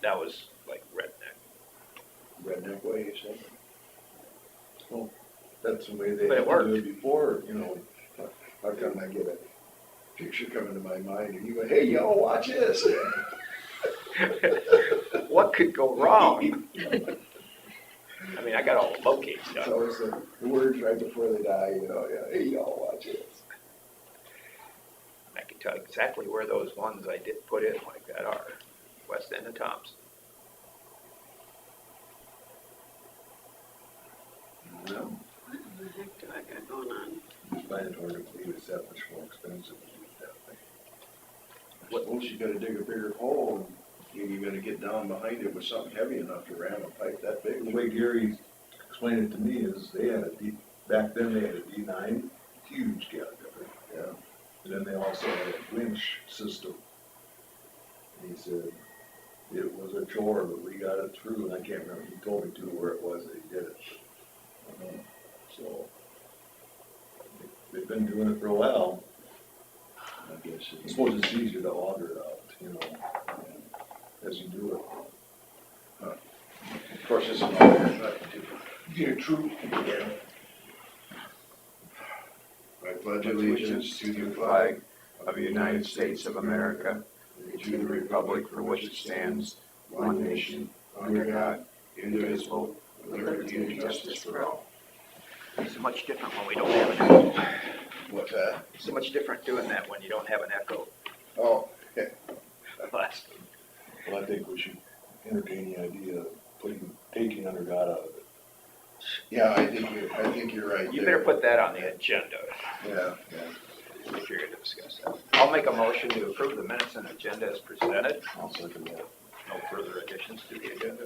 that was like redneck. Redneck way, you said? Well, that's the way they But it had to worked. do it before, you know. How come I get a picture coming to my mind and you go, hey, y'all, watch this? What could go wrong? I mean, I got all the locates It's done. always the words right before they die, you know, yeah, hey, y'all, watch this. I can tell exactly where those ones I did put in like that are. West end of Thompson. Well, What in the heck do I got going on? Just find it hard to believe it's that much more expensive to do it that way. I suppose you gotta dig a bigger hole and you gotta get down behind it with something heavy enough to ram a pipe that The big. way Gary explained it to me is they had back then they had a D9, huge caterpillar. Yeah. And then they also had a winch system. And he said, it was a chore, but we got it through, and I can't remember, he told me too where it was that he did it. So, they've been doing it for a while. I guess I suppose it's easier to auger it out, you know, as you do it. Of course, it's an alternate, but Yeah, true. yeah. I pledge allegiance to the flag of the United States of America, and to the republic for which it stands, one nation, under God, indivisible, with liberty and justice for all. It's so much different when we don't have an echo. What's that? It's so much different doing that when you don't have an echo. Oh, yeah. Last Well, I think we should entertain the idea of taking under God out of it. Yeah, I think you're right. You there. better put that on the agenda Yeah, if you're gonna discuss that. I'll make a motion to approve the minutes and agenda as presented. I'll second that. No further additions to the agenda.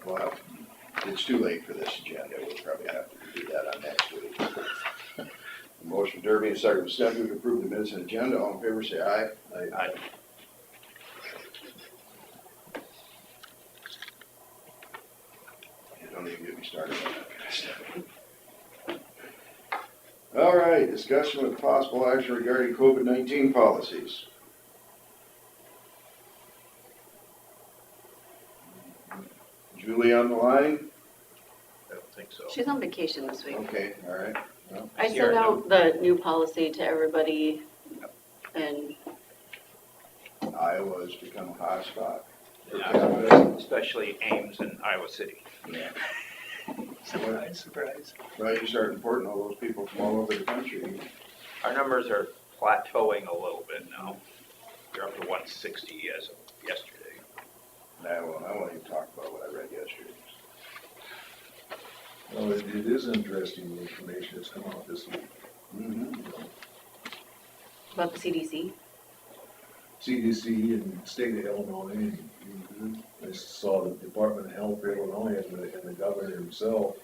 well, it's too late for this agenda, we'll probably have to do that on next week. Motion Derby and second Stefan to approve the minutes and agenda, all in favor say aye. Aye. Don't even get me started on that kind of stuff. All right, discussion with possible action regarding COVID-19 policies. Julie on the line? I don't think so. She's on vacation this week. Okay, all right. Well, I Here, sent no. out the new policy to everybody and Iowa has become a hot spot. Yeah, especially Ames and Iowa City. Yeah. Surprise, surprise. Well, you start importing all those people from all over the country. Our numbers are plateauing a little bit now. They're up to 160 as of yesterday. I won't even talk about what I read yesterday. Well, it is interesting, the information that's come out this week. Mm-hmm. You know, about the CDC. CDC and state of Illinois, and I saw the Department of Health for Illinois and the governor himself,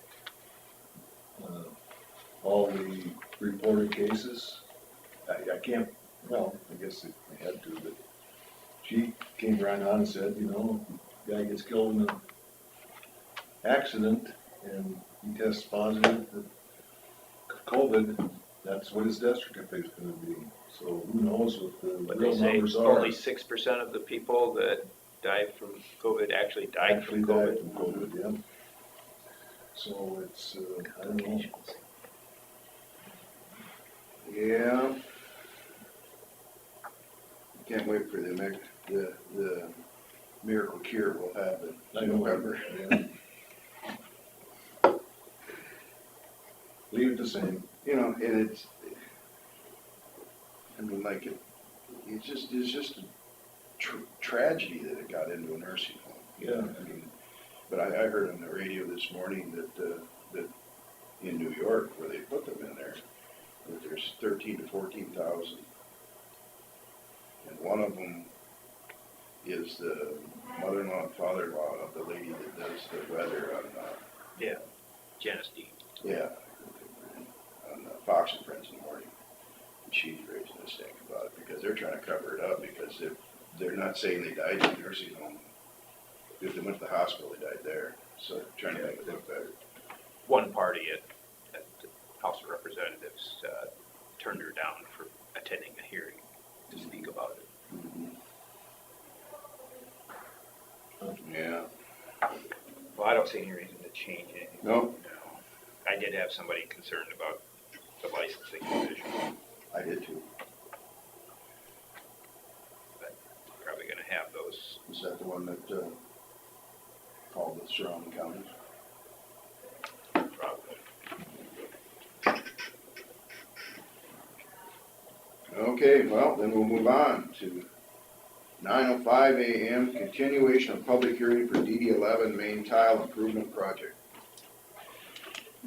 all the reported cases. I can't, well, I guess they had to, but she came right on and said, you know, guy gets killed in an accident and he tests positive for COVID, that's what his death certificate is gonna be. So who knows what the But they real say numbers are. only 6% of the people that died from COVID actually died from COVID. From COVID, yeah. So it's, I don't know. Yeah. Can't wait for the miracle cure we'll have I in know. November. Yeah. Leave it the same. You know, and it's, I mean, like, it's just a tragedy that it got into a nursing home. Yeah. I mean, but I heard on the radio this morning that in New York, where they put them in there, that there's 13 to 14,000. And one of them is the mother-in-law and father-in-law of the lady that does the weather on, Yeah, Janice Dean. yeah, on Fox and Friends in the morning. And she's raising a stink about it because they're trying to cover it up because they're not saying they died in the nursing home. If they went to the hospital, they died there. So they're trying to make it look better. One party at the House of Representatives turned her down for attending a hearing to speak about it. Mm-hmm. don't see any reason to change anything. No? No. I did have somebody concerned about the licensing division, I did too. but probably gonna have those. Is that the one that, called the surrounding counties? Probably. Okay, well, then we'll move on to 9:05 a.m., continuation of public hearing for DD11 main tile improvement project.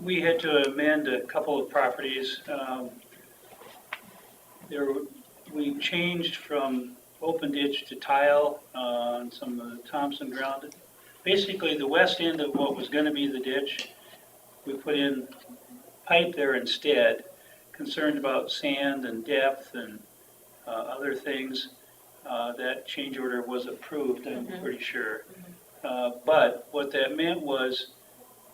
We had to amend a couple of properties. We changed from open ditch to tile on some of the Thompson ground. Basically, the west end of what was gonna be the ditch, we put in pipe there instead, concerned about sand and depth and other things. That change order was approved, I'm pretty sure. But what that meant was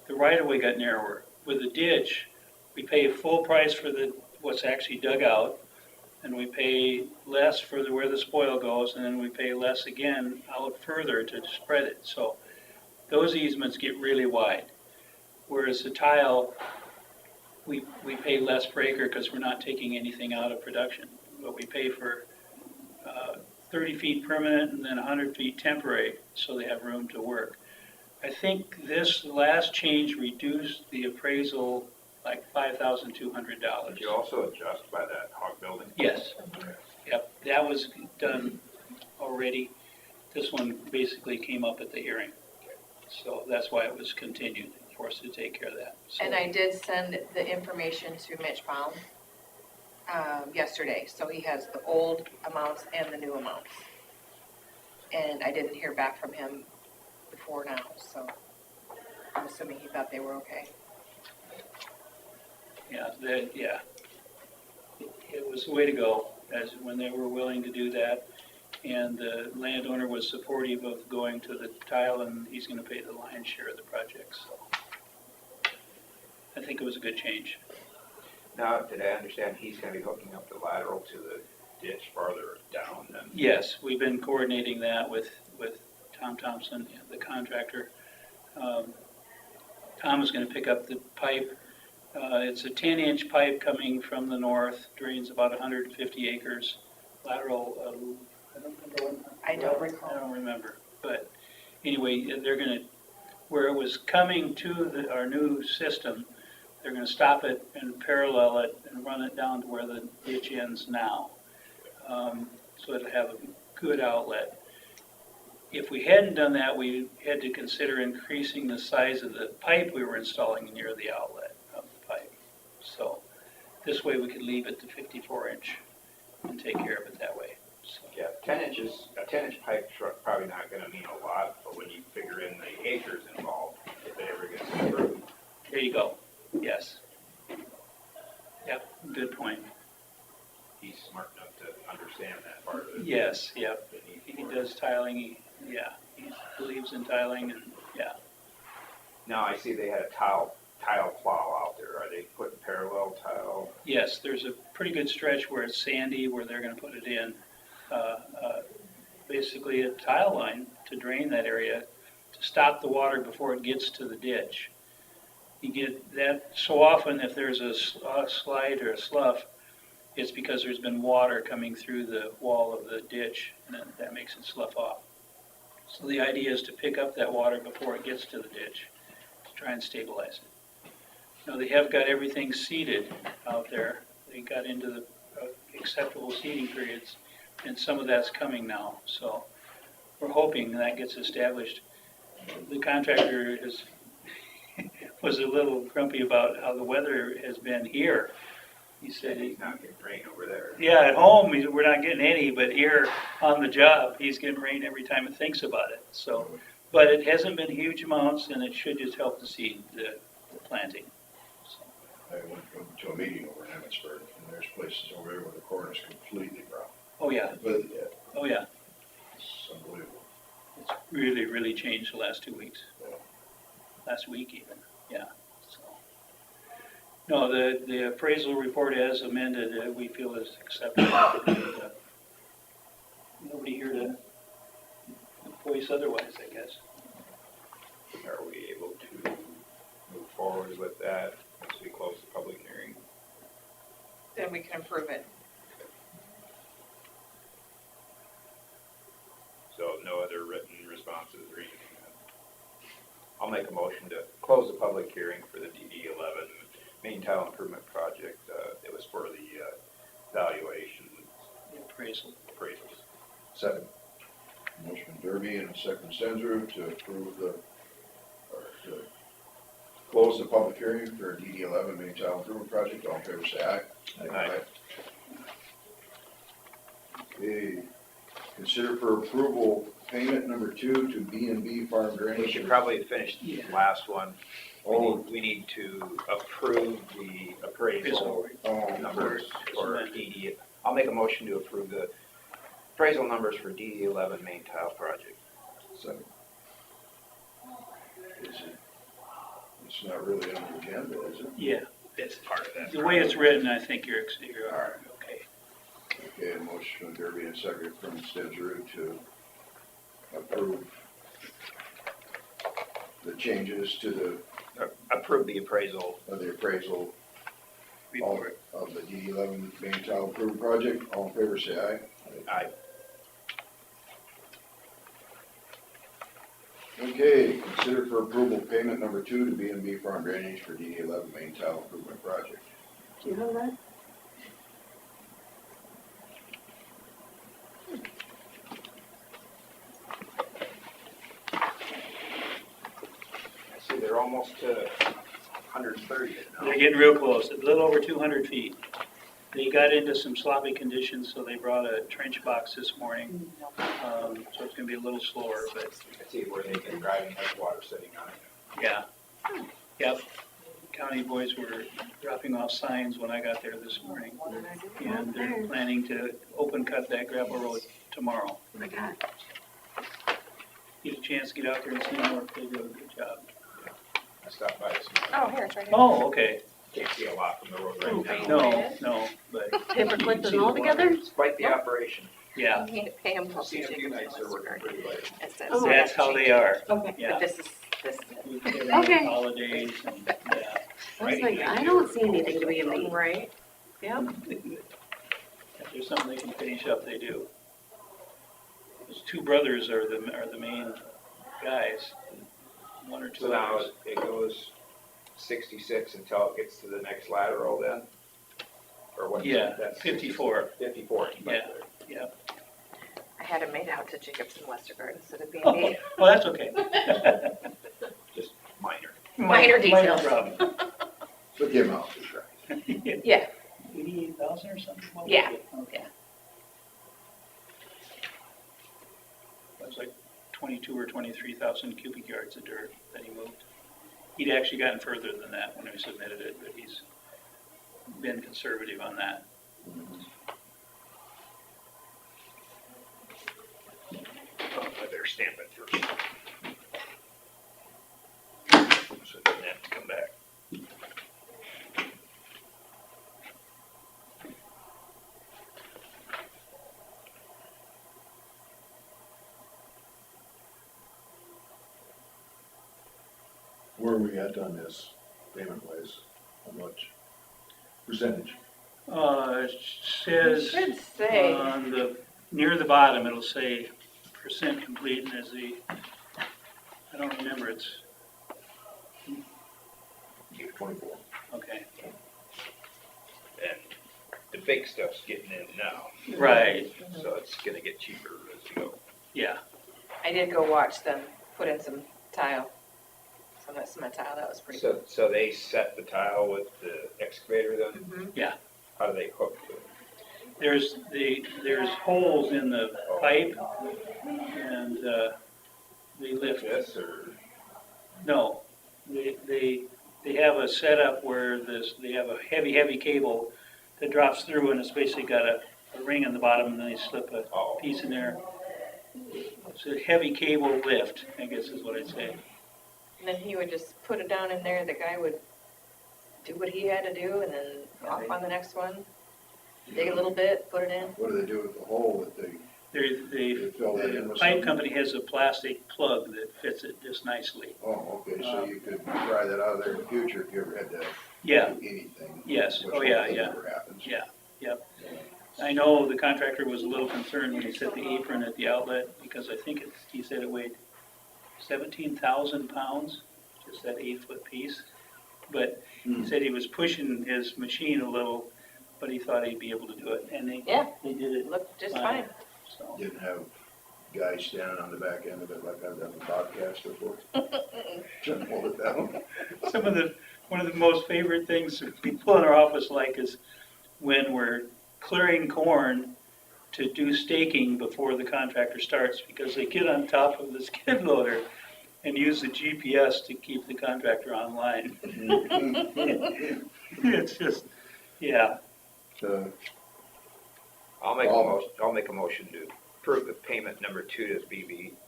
the right-of-way got narrower. With the ditch, we pay full price for what's actually dug out, and we pay less for where the spoil goes, and then we pay less again out further to spread it. So those easements get really wide. Whereas the tile, we pay less per acre because we're not taking anything out of production. But we pay for 30 feet permanent and then 100 feet temporary, so they have room to work. I think this last change reduced the appraisal like $5,200. Did you also adjust by that hog building? Yes, yep, that was done already. This one basically came up at the hearing. So that's why it was continued, for us to take care of that. So- And I did send the information to Mitch Baum yesterday, so he has the old amounts and the new amounts. And I didn't hear back from him before now, so I'm assuming he thought they were okay. Yeah. It was the way to go, as when they were willing to do that. And the landowner was supportive of going to the tile, and he's gonna pay the lion's share of the project, so. I think it was a good change. Now, did I understand he's gonna be hooking up the lateral to the ditch farther down then? Yes, we've been coordinating that with Tom Thompson, the contractor. Tom is gonna pick up the pipe. It's a 10-inch pipe coming from the north, drains about 150 acres. Lateral, I don't remember. I don't recall. I don't remember, but anyway, they're gonna, where it was coming to our new system, they're gonna stop it and parallel it and run it down to where the ditch ends now. So it'll have a good outlet. If we hadn't done that, we had to consider increasing the size of the pipe we were installing near the outlet of the pipe. So this way we could leave it to 54-inch and take care of it that way. So, Yeah, 10 inches, a 10-inch pipe truck probably not gonna mean a lot, but when you figure in the acres involved, if it ever gets approved. there you go. Yes. Yep, good point. He's smart enough to understand that part of it. Yes, yep. The need He for it. does tiling, he believes in tiling, and, yeah. Now, I see they had a tile plow out there. Are they putting parallel tile? Yes, there's a pretty good stretch where it's sandy, where they're gonna put it in. Basically a tile line to drain that area, to stop the water before it gets to the ditch. You get that, so often if there's a slide or a slough, it's because there's been water coming through the wall of the ditch, and that makes it slough off. So the idea is to pick up that water before it gets to the ditch, to try and stabilize it. Now, they have got everything seeded out there. They got into the acceptable seeding periods, and some of that's coming now. So we're hoping that gets established. The contractor was a little grumpy about how the weather has been here. He said, He's not getting rain over there. yeah, at home, we're not getting any, but here on the job, he's getting rain every time he thinks about it. So, but it hasn't been huge amounts, and it should just help the seed, the planting. So, I went to a meeting over in Emmitsburg, and there's places over there where the corn is completely brown. oh, yeah, Completely dead. oh, yeah. It's unbelievable. It's really, really changed the last 2 weeks. Yeah. Last week even, yeah. So, no, the appraisal report as amended, we feel is acceptable. Nobody here to voice otherwise, I guess. Are we able forward with that once we close the public hearing. Then we can approve it. So no other written responses or anything. I'll make a motion to close the public hearing for the DD 11 main tile improvement project. It was for the valuation Appraisal. appraisals. Second. Motion from Derby and a second Sandro to approve or to close the public hearing for DD 11 main tile improvement project. All in favor, say aye. Aye. Okay, consider for approval payment number 2 to B&B Farm Drainage. We should probably finish the last one. Oh, We need to approve the appraisal numbers for DD. I'll make a motion to approve the appraisal numbers for DD 11 main tile project. Second. It's not really on the agenda, is it? Yeah, It's part of that. the way it's written, I think you're okay. Okay, a motion from Derby and a second from Sandro to approve the changes to the Approve the appraisal. the appraisal Report. of the DD 11 main tile improvement project. All in favor, say aye. Aye. Okay, consider for approval payment number 2 to B&B Farm Drainage for DD 11 main tile improvement project. Do you have that? I see they're almost to 130 now. They're getting real close, a little over 200 feet. They got into some sloppy conditions, so they brought a trench box this morning. So it's gonna be a little slower, but I see where they've been driving, has water sitting on it. yeah. Yep. County boys were dropping off signs when I got there this morning. And they're planning to open cut that gravel road tomorrow. Oh my God. Get a chance to get out there and see them work, they do a good job. I stopped by this morning. Oh, here, it's right here. Oh, okay. Can't see a lot from the road right now. No, but Paperclip See them all the together? It's quite the operation. yeah, You need to pay them I've plus seen a few Jacobs nights they're and working pretty late. It says Oh. that's how they are, Okay. yeah. But this is. Okay. Holidays and, yeah. I was like, I don't see anything to be amazed. Right? Yep. If there's something they can finish up, they do. Those two brothers are the main guys. One or two So now others. it goes 66 until it gets to the next lateral then? Or what? Yeah, That's 54. 54. Yeah. I had it made out to Jacobs and Westergaard instead of being Oh, me. well, that's okay. Just minor. Minor details. problem. But the amount is right. Yeah, 88,000 or something? What was Yeah, it? Okay. yeah. It was like 22 or 23,000 cubic yards of dirt that he moved. He'd actually gotten further than that when we submitted it, but he's been conservative on that. I better stamp it first. So it doesn't have to come back. Where are we at on this payment wise? How much percentage? It says should say. on the, near the bottom, it'll say percent complete, and there's the, I don't remember, it's, 24. okay. And the big stuff's getting in now, Right, so it's gonna get cheaper as we go. yeah. I did go watch them put in some tile. Some of that cement tile, that was pretty good. So they set the tile with the excavator then? Mhm. How do they hook to it? There's holes in the pipe, and they lift. This or? No, they have a setup where they have a heavy cable that drops through, and it's basically got a ring in the bottom, and then they slip a Oh. piece in there. It's a heavy cable lift, I guess is what I'd say. And then he would just put it down in there, the guy would do what he had to do, and then off on the next one. Dig a little bit, put it in. What do they do with the hole that they They fill in the with pipe something? company has a plastic plug that fits it just nicely. Oh, okay, so you could try that out there in the future if you ever had to Yeah, do anything. yes, which oh yeah, hopefully yeah, never happens. yeah, yep. I know the contractor was a little concerned when he set the apron at the outlet, because I think he said it weighed 17,000 pounds, just that 8-foot piece. But he said he was pushing his machine a little, but he thought he'd be able to do it, and Yeah. they did it. Looked just Fine. fine. So, Didn't have guys standing on the back end of it like I've done the podcast before. Trying to hold it down. one of the most favorite things people in our office like is when we're clearing corn to do staking before the contractor starts, because they get on top of the skid loader and use the GPS to keep the contractor online. It's just, yeah. Uh, I'll make a motion to approve the payment number 2 to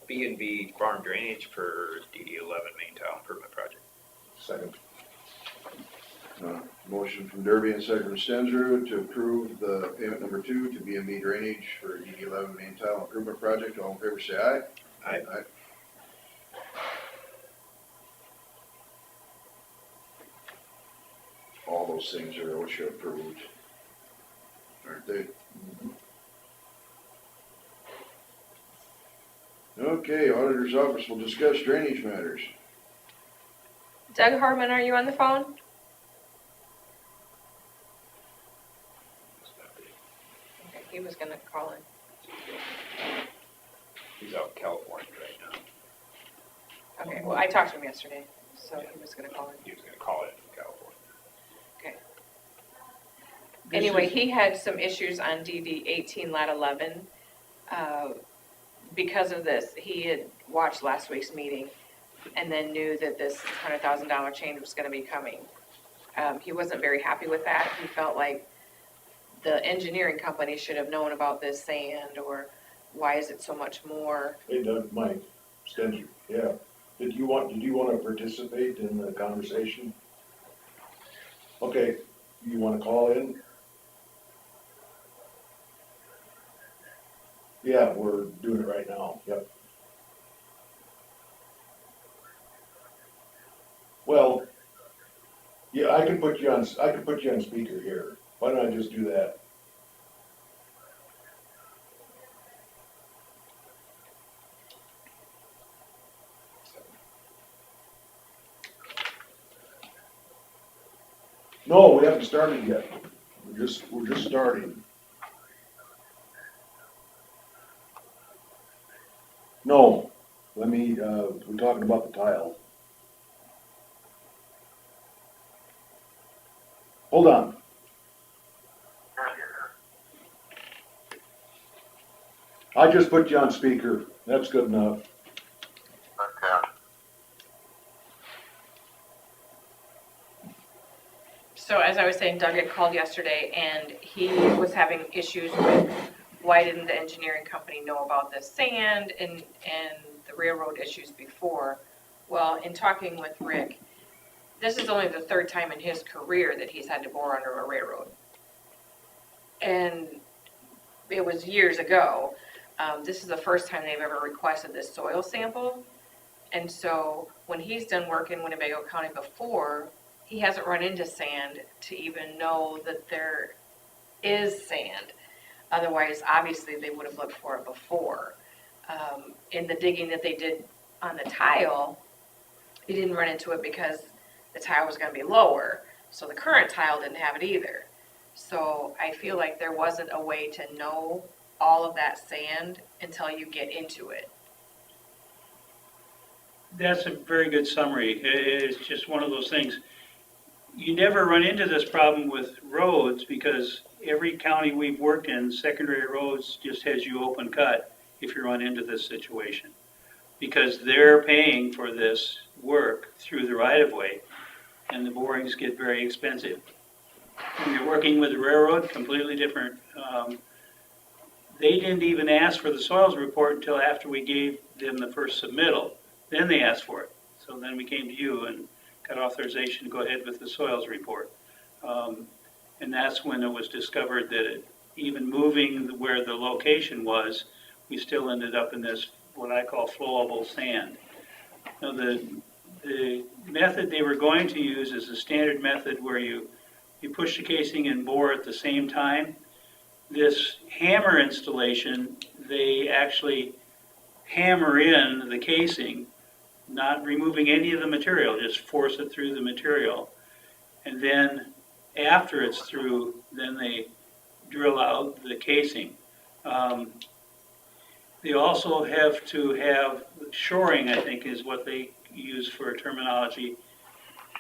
B&B Farm Drainage for DD 11 Main Tile Improvement Project. Second. Motion from Derby and second from Stensrud to approve the payment number 2 to B&B Drainage for DD 11 Main Tile Improvement Project. All in favor, say aye. Aye. All those things are OSHA approved, aren't they? Okay, auditor's office will discuss drainage matters. Doug Harmon, are you on the phone? Okay, he was gonna call in. He's out in California right now. Okay, well, I talked to him yesterday, so he was gonna call in. He was gonna call in from California. Anyway, he had some issues on DD 18 lat 11. Because of this, he had watched last week's meeting and then knew that this $100,000 change was gonna be coming. He wasn't very happy with that. He felt like the engineering company should have known about this sand, or why is it so much more? Hey Doug, Mike, Stenger, yeah. Did you want to participate in the conversation? Okay, you wanna call in? Yeah, we're doing it right now, yep. Well, yeah, I can put you on speaker here. Why don't I just do that? No, we haven't started yet. We're just starting. No, we're talking about the tile. Hold on. I just put you on speaker. That's good enough. So as I was saying, Doug had called yesterday and he was having issues with why didn't the engineering company know about this sand and the railroad issues before. Well, in talking with Rick, this is only the third time in his career that he's had to bore under a railroad. And it was years ago. This is the first time they've ever requested this soil sample. And so when he's done work in Winnebago County before, he hasn't run into sand to even know that there is sand. Otherwise, obviously, they would have looked for it before. In the digging that they did on the tile, he didn't run into it because the tile was gonna be lower. So the current tile didn't have it either. So I feel like there wasn't a way to know all of that sand until you get into it. That's a very good summary. It's just one of those things. You never run into this problem with roads because every county we've worked in, secondary roads just has you open cut if you run into this situation. Because they're paying for this work through the right of way and the borings get very expensive. When you're working with the railroad, completely different. They didn't even ask for the soils report until after we gave them the first submittal. Then they asked for it. So then we came to you and got authorization to go ahead with the soils report. And that's when it was discovered that even moving where the location was we still ended up in this, what I call flowable sand. Now, the method they were going to use is a standard method where you push the casing and bore at the same time. This hammer installation, they actually hammer in the casing, not removing any of the material, just force it through the material. And then after it's through, then they drill out the casing. They also have to have shoring, I think is what they use for terminology.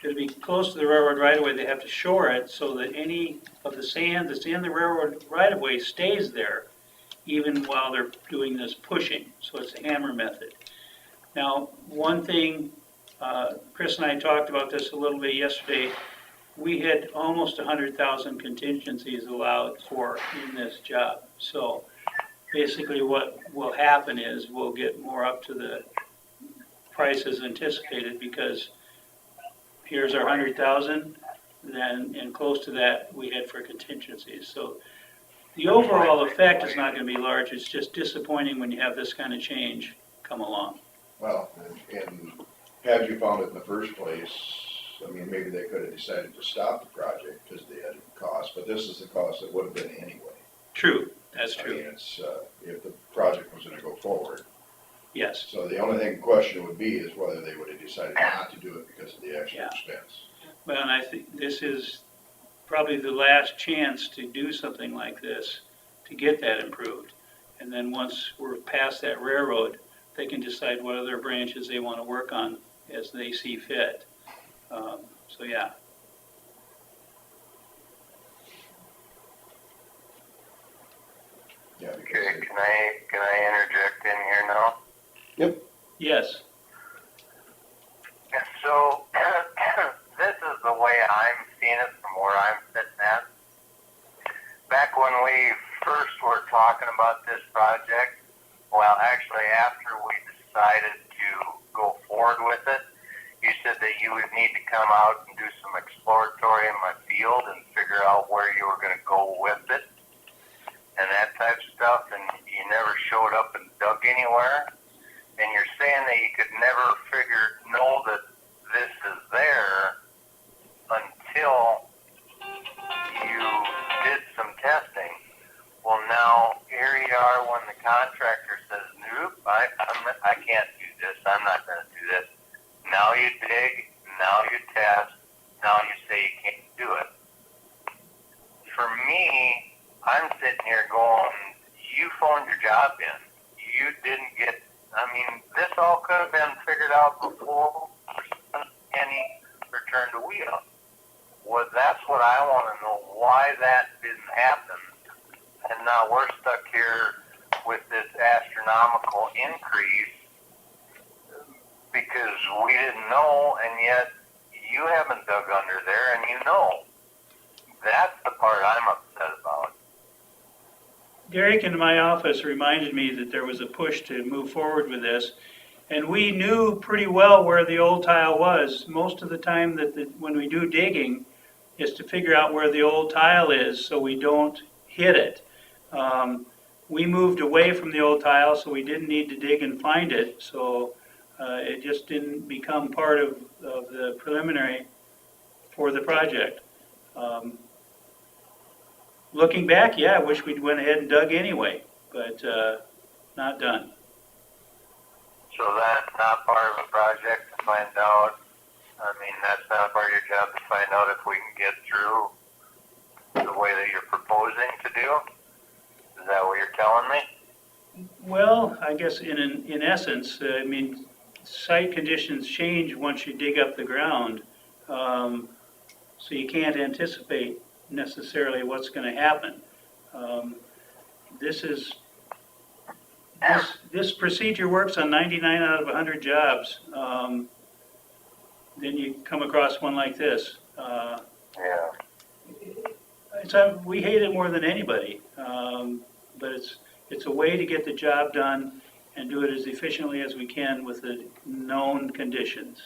It'll be close to the railroad right-of-way, they have to shore it so that any of the sand that's in the railroad right-of-way stays there, even while they're doing this pushing. So it's a hammer method. Now, one thing, Chris and I talked about this a little bit yesterday. We had almost 100,000 contingencies allowed for in this job. So basically what will happen is we'll get more up to the prices anticipated, because here's our 100,000, then, and close to that we had for contingencies. So the overall effect is not going to be large. It's just disappointing when you have this kind of change come along. Well, and had you found it in the first place, I mean, maybe they could have decided to stop the project because they had cost, but this is the cost that would have been anyway. True, that's I mean, true. it's, if the project was gonna go forward. Yes. So the only thing question would be is whether they would have decided not to do it because of the extra Yeah. expense. Well, and I think this is probably the last chance to do something like this, to get that improved. And then once we're past that railroad, they can decide what other branches they want to work on as they see fit. So, yeah. Yeah, because Okay, can I interject in here now? Yes. So, this is the way I'm seeing it from where I'm sitting at. Back when we first were talking about this project, well, actually after we decided to go forward with it, you said that you would need to come out and do some exploratory in my field and figure out where you were going to go with it and that type of stuff, and you never showed up and dug anywhere. And you're saying that you could never know that this is there until you did some testing. Well, now here you are when the contractor says, nope, I can't do this, I'm not going to do this. Now you dig, now you test, now you say you can't do it. For me, I'm sitting here going, you phoned your job in. You didn't get, I mean, this all could have been figured out before any return to wheel. Well, that's what I want to know, why that didn't happen. And now we're stuck here with this astronomical increase because we didn't know, and yet you haven't dug under there and you know. That's the part I'm upset about. Derek in my office reminded me that there was a push to move forward with this, and we knew pretty well where the old tile was. Most of the time when we do digging is to figure out where the old tile is so we don't hit it. We moved away from the old tile, so we didn't need to dig and find it, so it just didn't become part of the preliminary for the project. Looking back, yeah, I wish we'd went ahead and dug anyway, but not done. So that's not part of the project to find out. I mean, that's not part of your job to find out if we can get through the way that you're proposing to do? Is that what you're telling me? Well, I guess in essence, I mean, site conditions change once you dig up the ground, so you can't anticipate necessarily what's going to happen. This procedure works on 99 out of 100 jobs. Then you come across one like this. Yeah. We hate it more than anybody, but it's a way to get the job done and do it as efficiently as we can with the known conditions.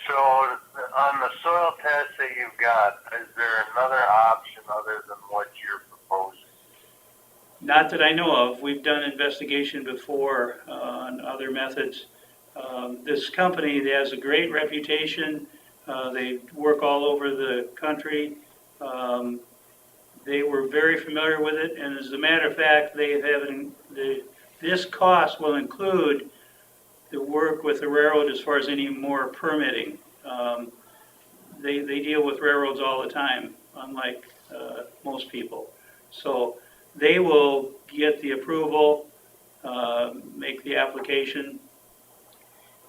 So on the soil test that you've got, is there another option other than what you're proposing? Not that I know of. We've done investigation before on other methods. This company has a great reputation. They work all over the country. They were very familiar with it, and as a matter of fact, this cost will include the work with the railroad as far as any more permitting. They deal with railroads all the time, unlike most people. So they will get the approval, make the application.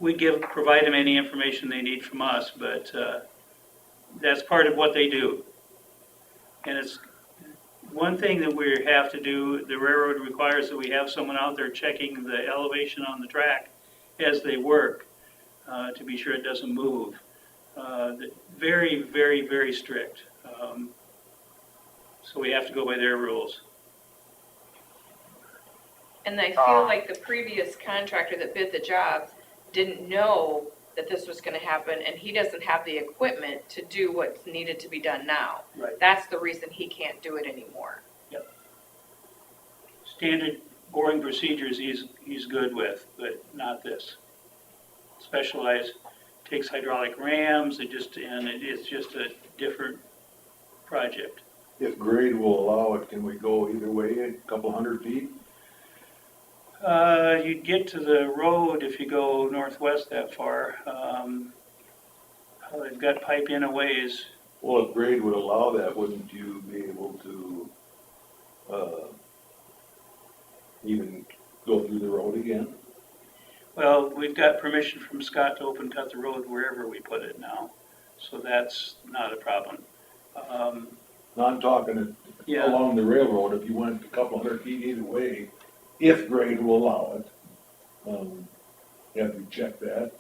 We provide them any information they need from us, but that's part of what they do. And it's one thing that we have to do. The railroad requires that we have someone out there checking the elevation on the track as they work to be sure it doesn't move. Very, very, very strict. So we have to go by their rules. And I feel like the previous contractor that bid the job didn't know that this was gonna happen, and he doesn't have the equipment to do what's needed to be done now. Right. That's the reason he can't do it anymore. Standard boring procedures he's good with, but not this. Specialized, takes hydraulic rams, it's just a different project. If grade will allow it, can we go either way, a couple 100 feet? You'd get to the road if you go northwest that far. They've got pipe in a ways. Well, if grade would allow that, wouldn't you be able to, even go through the road again? Well, we've got permission from Scott to open cut the road wherever we put it now, so that's not a problem. No, I'm talking Yeah. along the railroad, if you went a couple 100 feet either way, if grade will allow it. Have you checked that?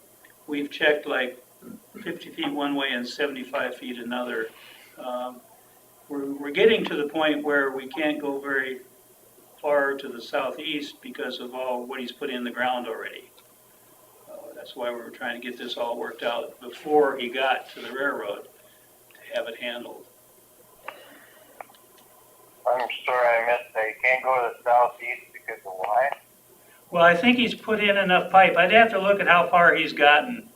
We've checked like 50 feet one way and 75 feet another. We're getting to the point where we can't go very far to the southeast because of all what he's put in the ground already. That's why we were trying to get this all worked out before he got to the railroad to have it handled. I'm sorry I missed that. You can't go to the southeast because of why? Well, I think he's put in enough pipe. I'd have to look at how far he's gotten.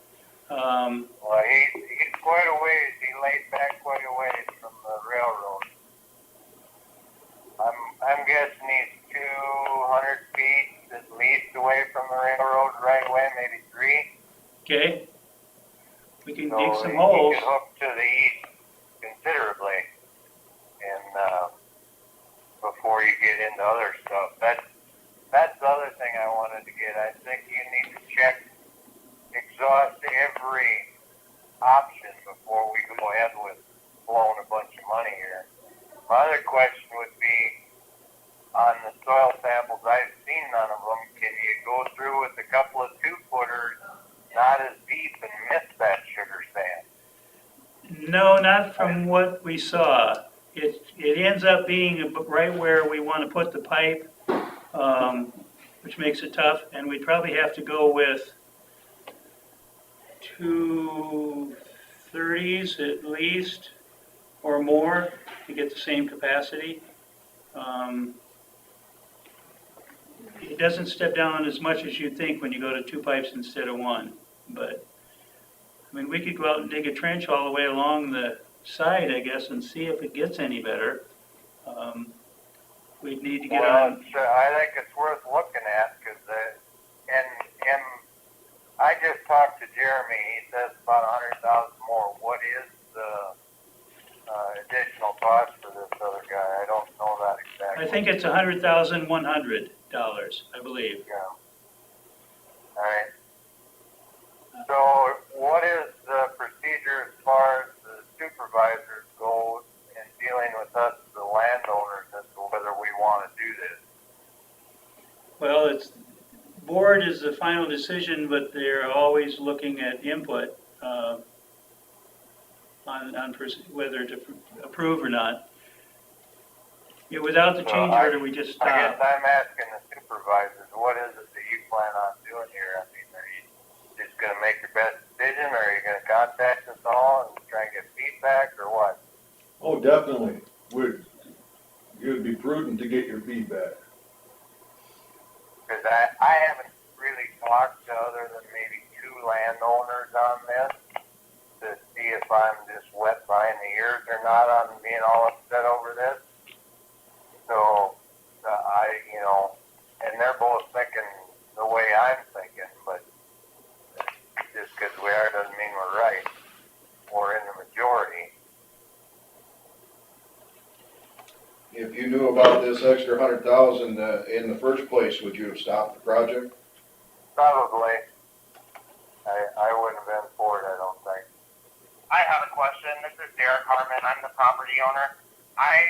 Well, he's quite a ways. He laid back quite a ways from the railroad. I'm guessing he's 200 feet at least away from the railroad right away, maybe 3. Okay? We can So dig some he holes. could hook to the east considerably, and before you get into other stuff. That's the other thing I wanted to get. I think you need to exhaust every option before we go ahead with blowing a bunch of money here. My other question would be, on the soil samples I've seen, none of them, can you go through with a couple of 2-footers, not as deep, and miss that sugar sand? No, not from what we saw. It ends up being right where we want to put the pipe, which makes it tough, and we'd probably have to go with 230s at least, or more, to get the same capacity. It doesn't step down as much as you'd think when you go to 2 pipes instead of 1, but, I mean, we could go out and dig a trench all the way along the side, I guess, and see if it gets any better. We'd need to get on. I think it's worth looking at, because, and I just talked to Jeremy. He says about 100,000 more. What is the additional cost for this other guy? I don't know that exactly. I think it's $100,100, I believe. Yeah. All right. So what is the procedure as far as the supervisors go in dealing with us, the landowners, as to whether we want to do this? Well, board is the final decision, but they're always looking at input on whether to approve or not. Yeah, without the change order, we just I guess stop. I'm asking the supervisors, what is it that you plan on doing here? I mean, are you just going to make your best decision, or are you going to contact us all and try and get feedback, or what? Oh, definitely. It would be prudent to get your feedback. I haven't really talked to other than maybe 2 landowners on this to see if I'm just wet behind the ears or not on being all upset over this. So, and they're both thinking the way I'm thinking, but just because we are doesn't mean we're right or in the majority. If you knew about this extra 100,000 in the first place, would you have stopped the project? Probably. I wouldn't have been for it, I don't think. I have a question. This is Derek Harmon. I'm the property owner. I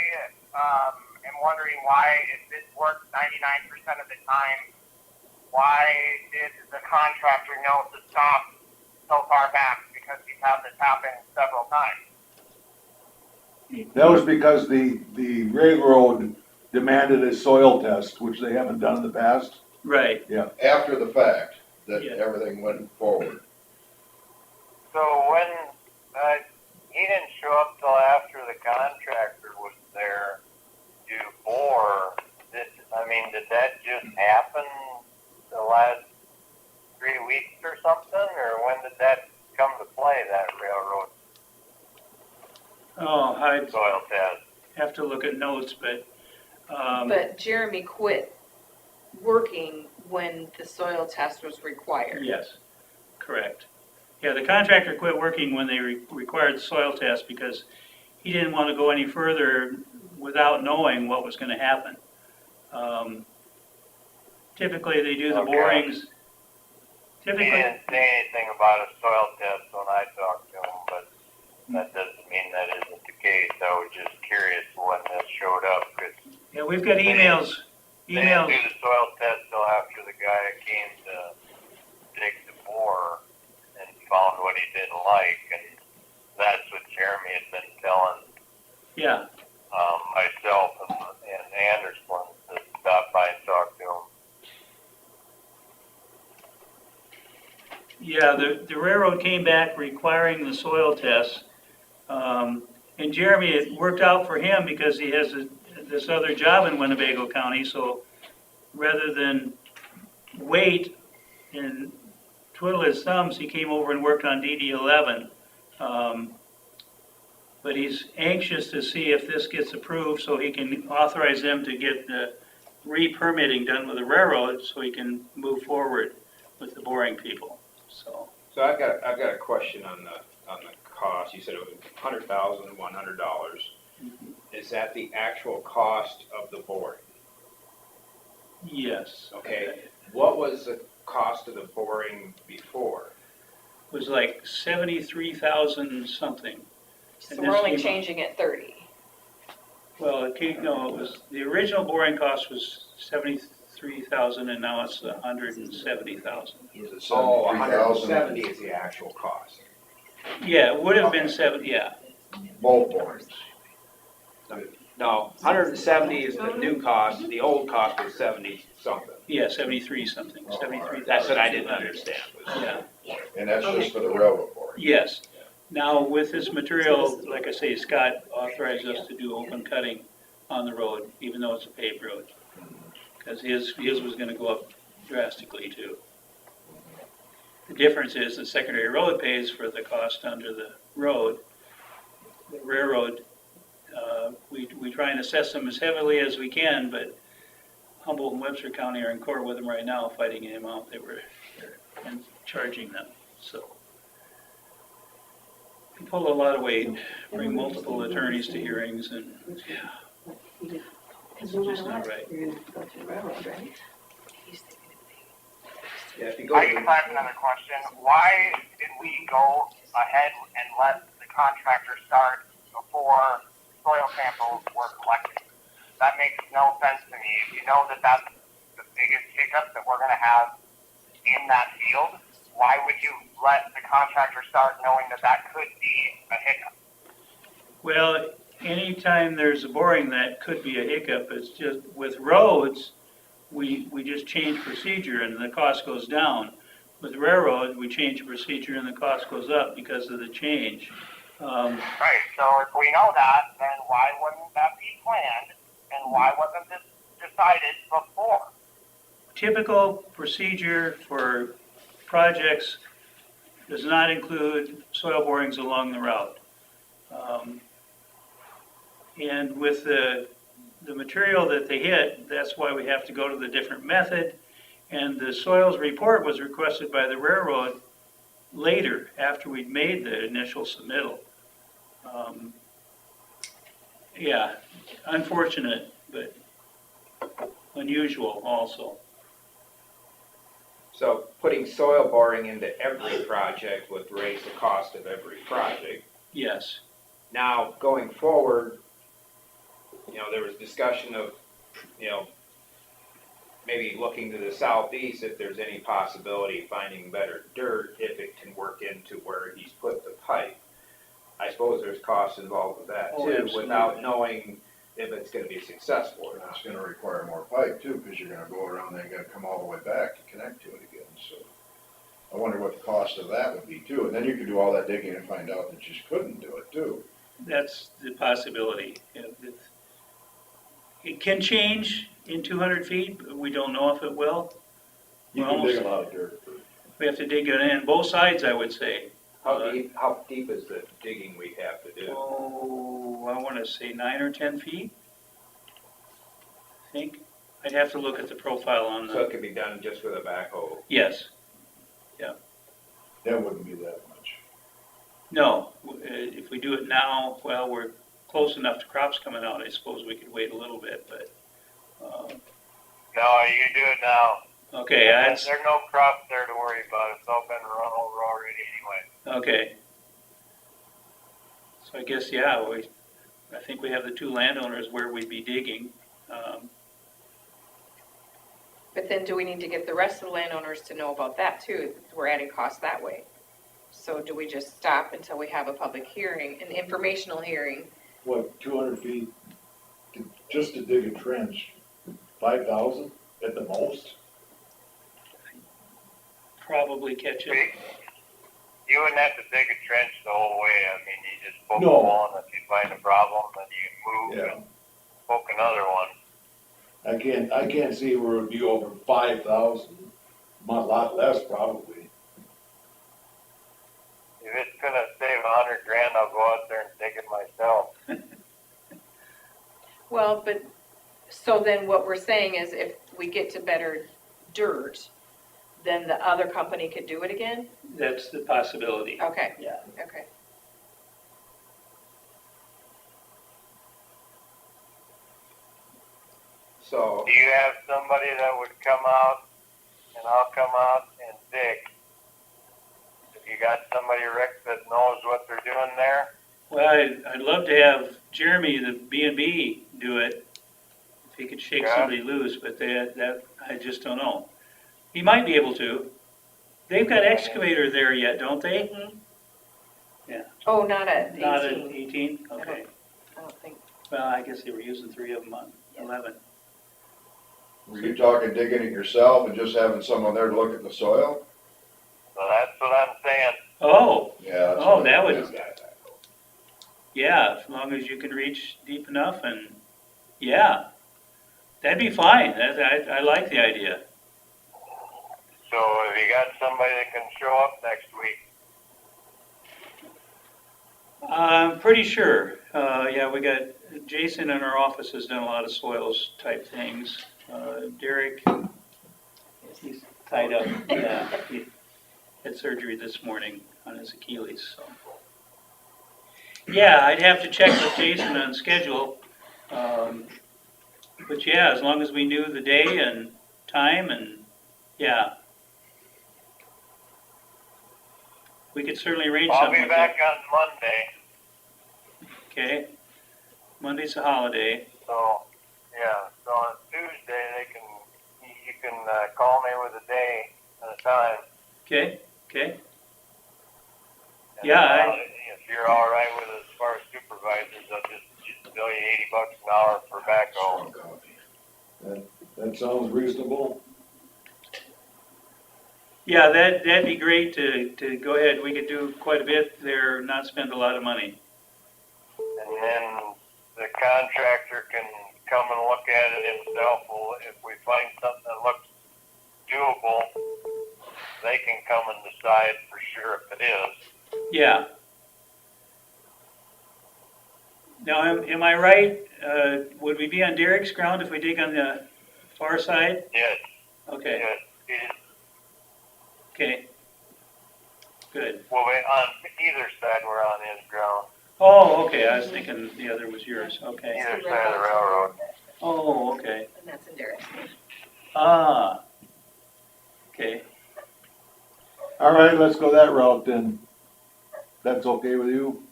am wondering why, if this works 99% of the time, why did the contractor know to stop so far back? Because we've had this happen several times. That was because the railroad demanded a soil test, which they haven't done in the past. Right. After the fact, that Yeah. everything went forward. So when he didn't show up till after the contractor was there to bore, did that just happen the last 3 weeks or something? Or when did that come to play, that railroad Oh, I'd soil test? have to look at notes, but, But Jeremy quit working when the soil test was required. yes, correct. Yeah, the contractor quit working when they required the soil test because he didn't want to go any further without knowing what was going to happen. Typically, they do the Okay. borings. He Typically, didn't say anything about a soil test when I talked to him, but that doesn't mean that isn't the case. I was just curious when this showed up, because yeah, we've got emails. they didn't do the soil test till after the guy came to dig the bore and found what he didn't like, and that's what Jeremy had been telling Yeah, myself and Anderson to stop by and talk to him. yeah, the railroad came back requiring the soil test. And Jeremy, it worked out for him because he has this other job in Winnebago County, so rather than wait and twiddle his thumbs, he came over and worked on DD 11. But he's anxious to see if this gets approved so he can authorize them to get the re-permitting done with the railroad so he can move forward with the boring people, so. So I've got a question on the cost. You said it was $100,100. Is that the actual cost of the boring? Yes. Okay. What was the cost of the boring before? It was like 73,000 something. So we're only changing it 30. Well, it was, the original boring cost was 73,000 and now it's 170,000. Was it Oh, 73,000? 170 is the actual cost. Yeah, it would have been 70, yeah. Both borings. No, 170 is the new cost. The old cost was 70 something. Yeah, 73 something, Oh, all 73,000. right. That's what I didn't understand. Yeah, And that's just for the railroad boring. yes. Now with this material, like I say, Scott authorized us to do open cutting on the road, even though it's a paved road. Because his was gonna go up drastically too. The difference is the secondary road pays for the cost under the road. The railroad, we try and assess them as heavily as we can, but Humboldt and Webster County are in court with them right now, fighting him out. They're charging them, so. We pull a lot of weight, bring multiple attorneys to hearings, and, yeah, it's just not right. You're gonna have to go through the railroad, right? Yeah, if you go I to just have another question. Why did we go ahead and let the contractor start before soil samples were collected? That makes no sense to me. If you know that that's the biggest hiccup that we're gonna have in that field, why would you let the contractor start knowing that that could be a hiccup? Well, anytime there's a boring, that could be a hiccup. It's just, with roads, we just change procedure and the cost goes down. With railroad, we change procedure and the cost goes up because of the change. Right, so if we know that, then why wouldn't that be planned? And why wasn't this decided before? typical procedure for projects does not include soil borings along the route. And with the material that they hit, that's why we have to go to the different method. And the soils report was requested by the railroad later, after we'd made the initial submittal. Yeah, unfortunate, but unusual also. So putting soil boring into every project would raise the cost of every project. Yes, Now, going forward, there was discussion of, maybe looking to the southeast if there's any possibility of finding better dirt if it can work into where he's put the pipe. I suppose there's costs involved with that Oh, too, absolutely. without knowing if it's gonna be successful or It's not. gonna require more pipe too, because you're gonna go around there, you gotta come all the way back to connect to it again, so. I wonder what the cost of that would be too, and then you could do all that digging and find out that you just couldn't do it too. that's the possibility. It can change in 200 feet, but we don't know if it will. You can dig a lot of dirt. We have to dig it in, both sides, I would say. How deep is the digging we have to do? Oh, I want to say 9 or 10 feet, I think. I'd have to look at the profile on So it the, could be done just with a backhoe. yes. That wouldn't be that much. No, if we do it now, well, we're close enough to crops coming out, I suppose we could wait a little bit, but, No, you do it now. okay, that's, There's no crops there to worry about. It's all been run over already anyway. okay. So I guess, yeah, I think we have the two landowners where we'd be digging. But then do we need to get the rest of the landowners to know about that too? We're adding costs that way. So do we just stop until we have a public hearing, an informational hearing? What, 200 feet, just to dig a trench, 5,000 at the most? Probably catch it. You wouldn't have to dig a trench the whole way. I mean, you just poke No. one, if you find a problem, then you move Yeah. and poke another one. I can't see where it would be over 5,000, a lot less probably. If it's gonna save $100,000, I'll go out there and dig it myself. Well, but, so then what we're saying is if we get to better dirt, then the other company could do it again? That's the possibility. Okay, Yeah. okay. So, Do you have somebody that would come out and I'll come out and dig? If you got somebody, Rick, that knows what they're doing there? Well, I'd love to have Jeremy, the B&B, do it, if he could shake Yeah. somebody loose, but that, I just don't know. He might be able to. They've got excavator there yet, don't they? Oh, not at 18? Not at 18? Okay. I don't think, Well, I guess they were using 3 of them on 11. Were you talking digging it yourself and just having someone there to look at the soil? So that's what I'm saying. Oh, Yeah. that's Oh, what that I- would- yeah, as long as you can reach deep enough and, yeah. That'd be fine. I like the idea. So have you got somebody that can show up next week? I'm pretty sure. Yeah, we got, Jason in our office has done a lot of soils type things. Derek, he's tied up. Yeah, he had surgery this morning on his Achilles, so. Yeah, I'd have to check with Jason on schedule. But yeah, as long as we knew the day and time and, yeah. We could certainly arrange I'll something be like that. back on Monday, Okay, Monday's a holiday. so, yeah, so on Tuesday, you can call me with a day and a time. Okay, okay, And Yeah, if you're all right with it as far as supervisors, I'll just bill you $80 an hour for backhoe. Strong coffee. That sounds reasonable. yeah, that'd be great to go ahead, we could do quite a bit there, not spend a lot of money. And then the contractor can come and look at it himself. If we find something that looks come and decide for sure if it is. Yeah. Now, am I right? Would we be on Derek's ground if we dig on the far side? Yes, Okay, yes, it is. okay. Good. Well, on either side, we're on his ground, Oh, okay, I was thinking the other was yours, okay. either side of the railroad. Oh, okay. And that's in Derek's name. Ah. Okay, All right, let's go that route then. That's okay with you?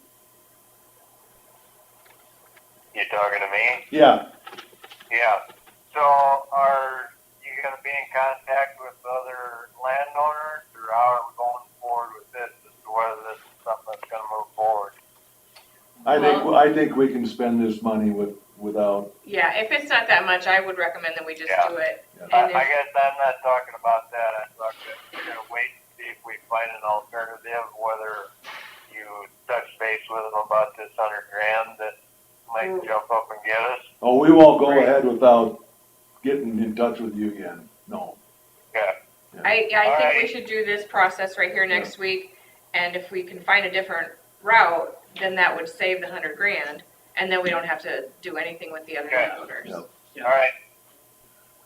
You talking to me? Yeah, Yeah. So are you gonna be in contact with other landowners, or how are we going forward with this, as to whether this is something that's gonna move forward? I think we can spend this money without, Yeah, if it's not that much, I would recommend that we just Yeah. do it. I And if, guess I'm not talking about that, I'm talking, we're gonna wait and see if we find an alternative, whether you touch base with them about this $100,000 that might jump up and get us. oh, we won't go Right. ahead without getting in touch with you again, no. Yeah. I think we Alright. should do this process right here next week, and if we can find a different route, then that would save the $100,000, and then we don't have to do anything with the other Okay. landowners. Yeah. All right.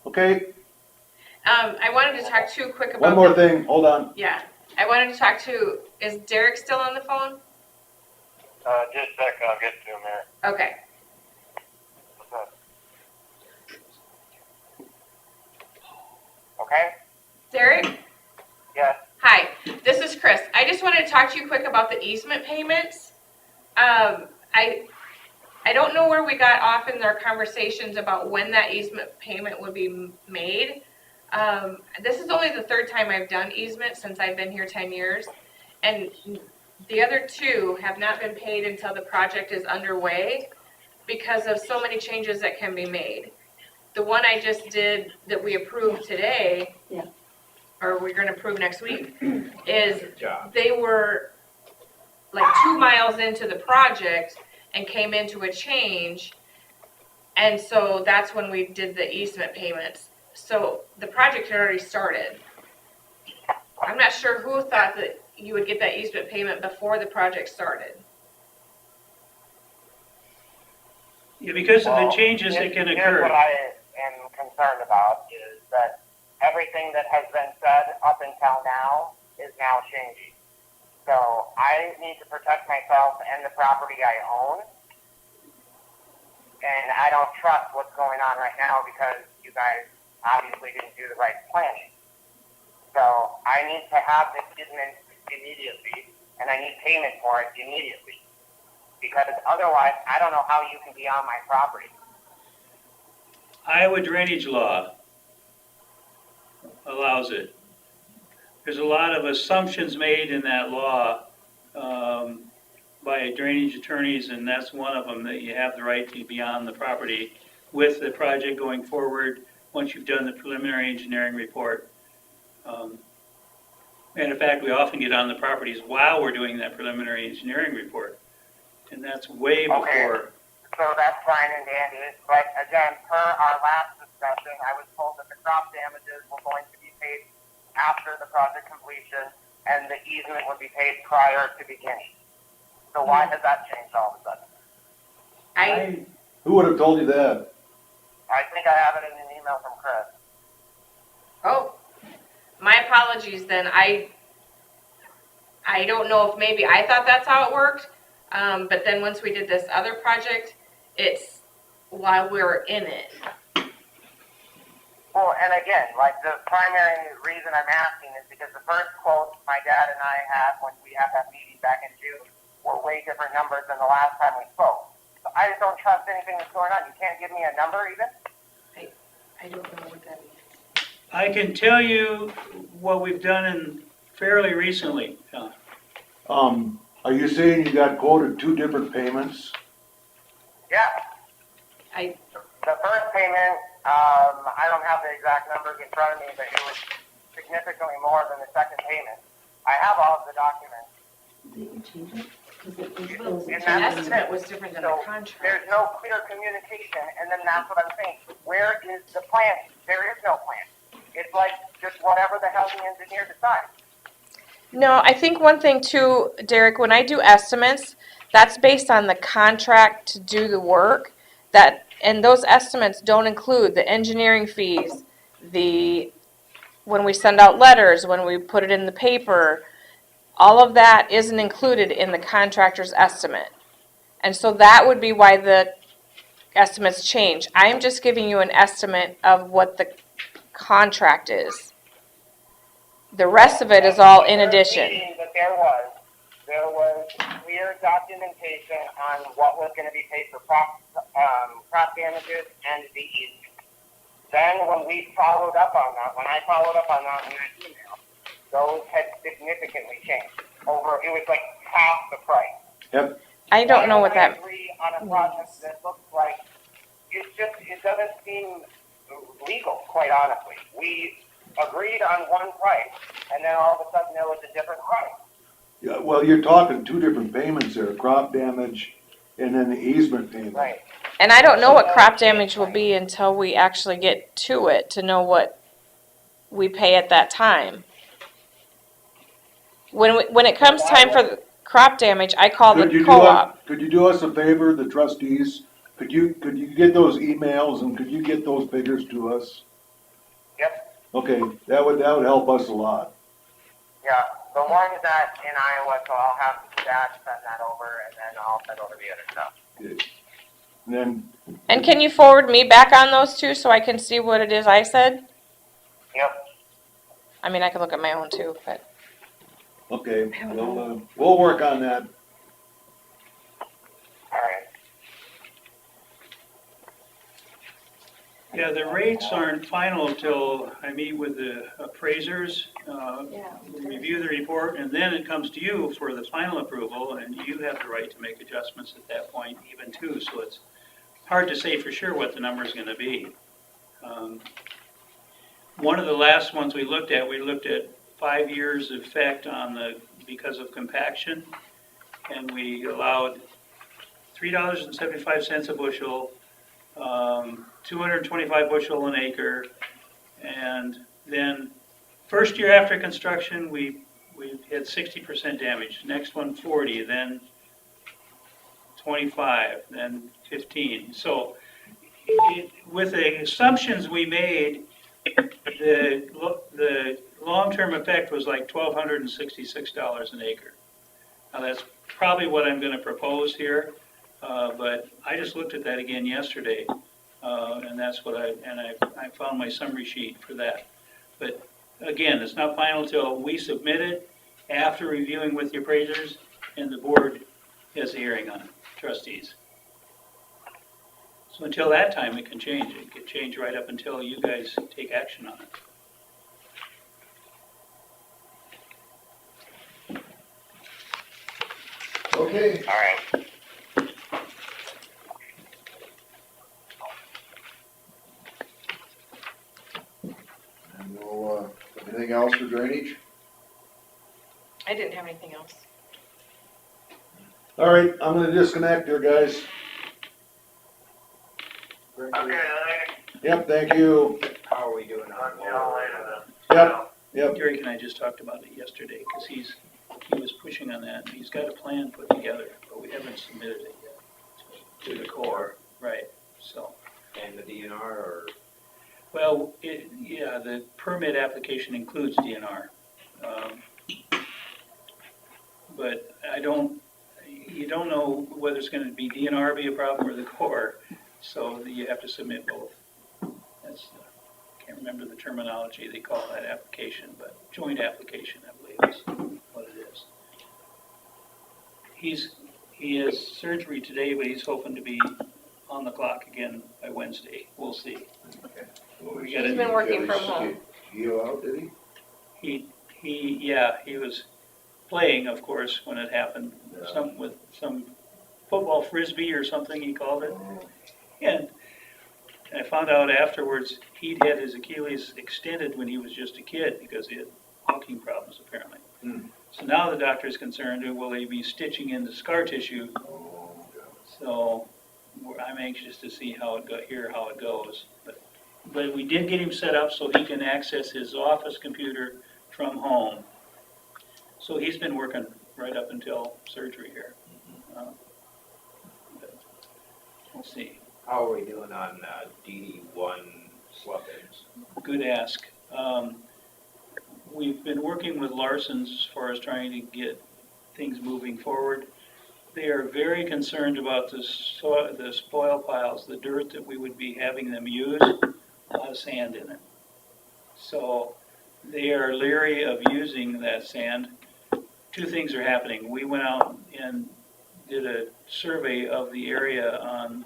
Okay, I wanted to talk too quick about. one more thing, hold on. Yeah, I wanted to talk to, is Derek still on the phone? Just a second, I'll get to him here. Okay. Okay? Derek? Yes. Hi, this is Chris. I just wanted to talk to you quick about the easement payments. I don't know where we got off in our conversations about when that easement payment would be made. This is only the third time I've done easement since I've been here 10 years. And the other two have not been paid until the project is underway because of so many changes that can be made. The one I just did that we approved today, Yeah. or we're gonna approve next week, is good job. they were like 2 miles into the project and came into a change. And so that's when we did the easement payments. So the project had already started. I'm not sure who thought that you would get that easement payment before the project started. yeah, because of the Well, changes that can Here's occur. what I am concerned about is that everything that has been said up until now is now changing. So I need to protect myself and the property I own. And I don't trust what's going on right now because you guys obviously didn't do the right planning. So I need to have this easement immediately, and I need payment for it immediately. Because otherwise, I don't know how you can be on my property. Iowa drainage law allows it. There's a lot of assumptions made in that law by drainage attorneys, and that's one of them, that you have the right to be on the property with the project going forward once you've done the preliminary engineering report. And in fact, we often get on the properties while we're doing that preliminary engineering report. And that's way before. So that's fine and dandy, but again, per our last discussion, I was told that the crop damages were going to be paid after the project completion, and the easement would be paid prior to beginning. So why has that changed all of a sudden? Who would have told you that? I think I have it in an email from Chris. Oh, my apologies then. I don't know if maybe I thought that's how it worked. But then once we did this other project, it's while we were in it. Well, and again, like the primary reason I'm asking is because the first quote my dad and I had when we had that meeting back in June were way different numbers than the last time we spoke. So I just don't trust anything that's going on. You can't give me a number even? I don't know what that means. I can tell you what we've done in fairly recently. Are you saying you got quoted 2 different payments? Yeah. I- The first payment, I don't have the exact numbers in front of me, but it was significantly more than the second payment. I have all of the documents. Did you change it? 'Cause it was those And The that's- estimate was different than the So contract. there's no clear communication, and then that's what I'm saying. Where is the plan? There is no plan. It's like just whatever the hell the engineer decides. No, I think one thing too, Derek, when I do estimates, that's based on the contract to do the work. And those estimates don't include the engineering fees, when we send out letters, when we put it in the paper, all of that isn't included in the contractor's estimate. And so that would be why the estimates change. I'm just giving you an estimate of what the contract is. The rest of it is all in addition. Meeting that there was clear documentation on what was gonna be paid for crop damages and the easement. Then when we followed up on that, when I followed up on that in an email, those had significantly changed. It was like half the price. Yep. I don't know what I that, agree on a project that looks like, it doesn't seem legal, quite honestly. We agreed on one price, and then all of a sudden there was a different price. Yeah, well, you're talking two different payments there, crop damage and then the easement payment. Right. and I don't know what crop damage will be until we actually get to it to know what we pay at that time. When it comes time for the crop damage, I call Could you the do co-op. could you do us a favor, the trustees? Could you get those emails and could you get those figures to us? Yep. Okay, that would help us a lot. Yeah, the one that in Iowa, so I'll have that send that over, and then I'll send over the other stuff. Okay. And then, And can you forward me back on those two so I can see what it is I said? Yep. I mean, I can look at my own too, but. okay, we'll work on that. All right. Yeah, the rates aren't final until I meet with the appraisers, review the report, and then it comes to you for the final approval, and you have the right to make adjustments at that point even too, so it's hard to say for sure what the number's gonna be. One of the last ones we looked at 5 years effect because of compaction, and we allowed $3.75 a bushel, 225 bushel an acre, and then first year after construction, we had 60% damage. Next one 40, then 25, then 15. So with the assumptions we made, the long-term effect was like $1,266 an acre. Now that's probably what I'm going to propose here. But I just looked at that again yesterday, and that's what I found my summary sheet for that. But again, it's not final till we submit it after reviewing with the appraisers, and the board has a hearing on it, trustees. So until that time, it can change. It could change right up until you guys take action on it. Okay. All right. And anything else for drainage? I didn't have anything else. All right, I'm gonna disconnect here, guys. Okay, later. Yep, thank you. How are we doing on Talk to the y'all lower? later then. Yep. Derek and I just talked about it yesterday, because he was pushing on that, and he's got a plan put together, but we haven't submitted it yet. To the core Right, so, and the DNR, or? well, the permit application includes DNR. But you don't know whether it's gonna be DNR be a problem or the core, so you have to submit both. Can't remember the terminology they call that application, but joint application, I believe is what it is. He has surgery today, but he's hoping to be on the clock again by Wednesday. We'll see. We got He's been working from home. Heal out, did he? He was playing, of course, when it happened, with some football frisbee or something, he called it. And I found out afterwards, he'd had his Achilles extended when he was just a kid because he had walking problems, apparently. So now the doctor is concerned, will he be stitching in the scar tissue? So I'm anxious to see how it goes. But we did get him set up so he can access his office computer from home. So he's been working right up until surgery here. But We'll see. How are we doing on DD1 slough-ins? Good ask. We've been working with Larson's as far as trying to get things moving forward. They are very concerned about the spoil piles, the dirt that we would be having them use, a lot of sand in it. So they are leery of using that sand. Two things are happening. We went out and did a survey of the area on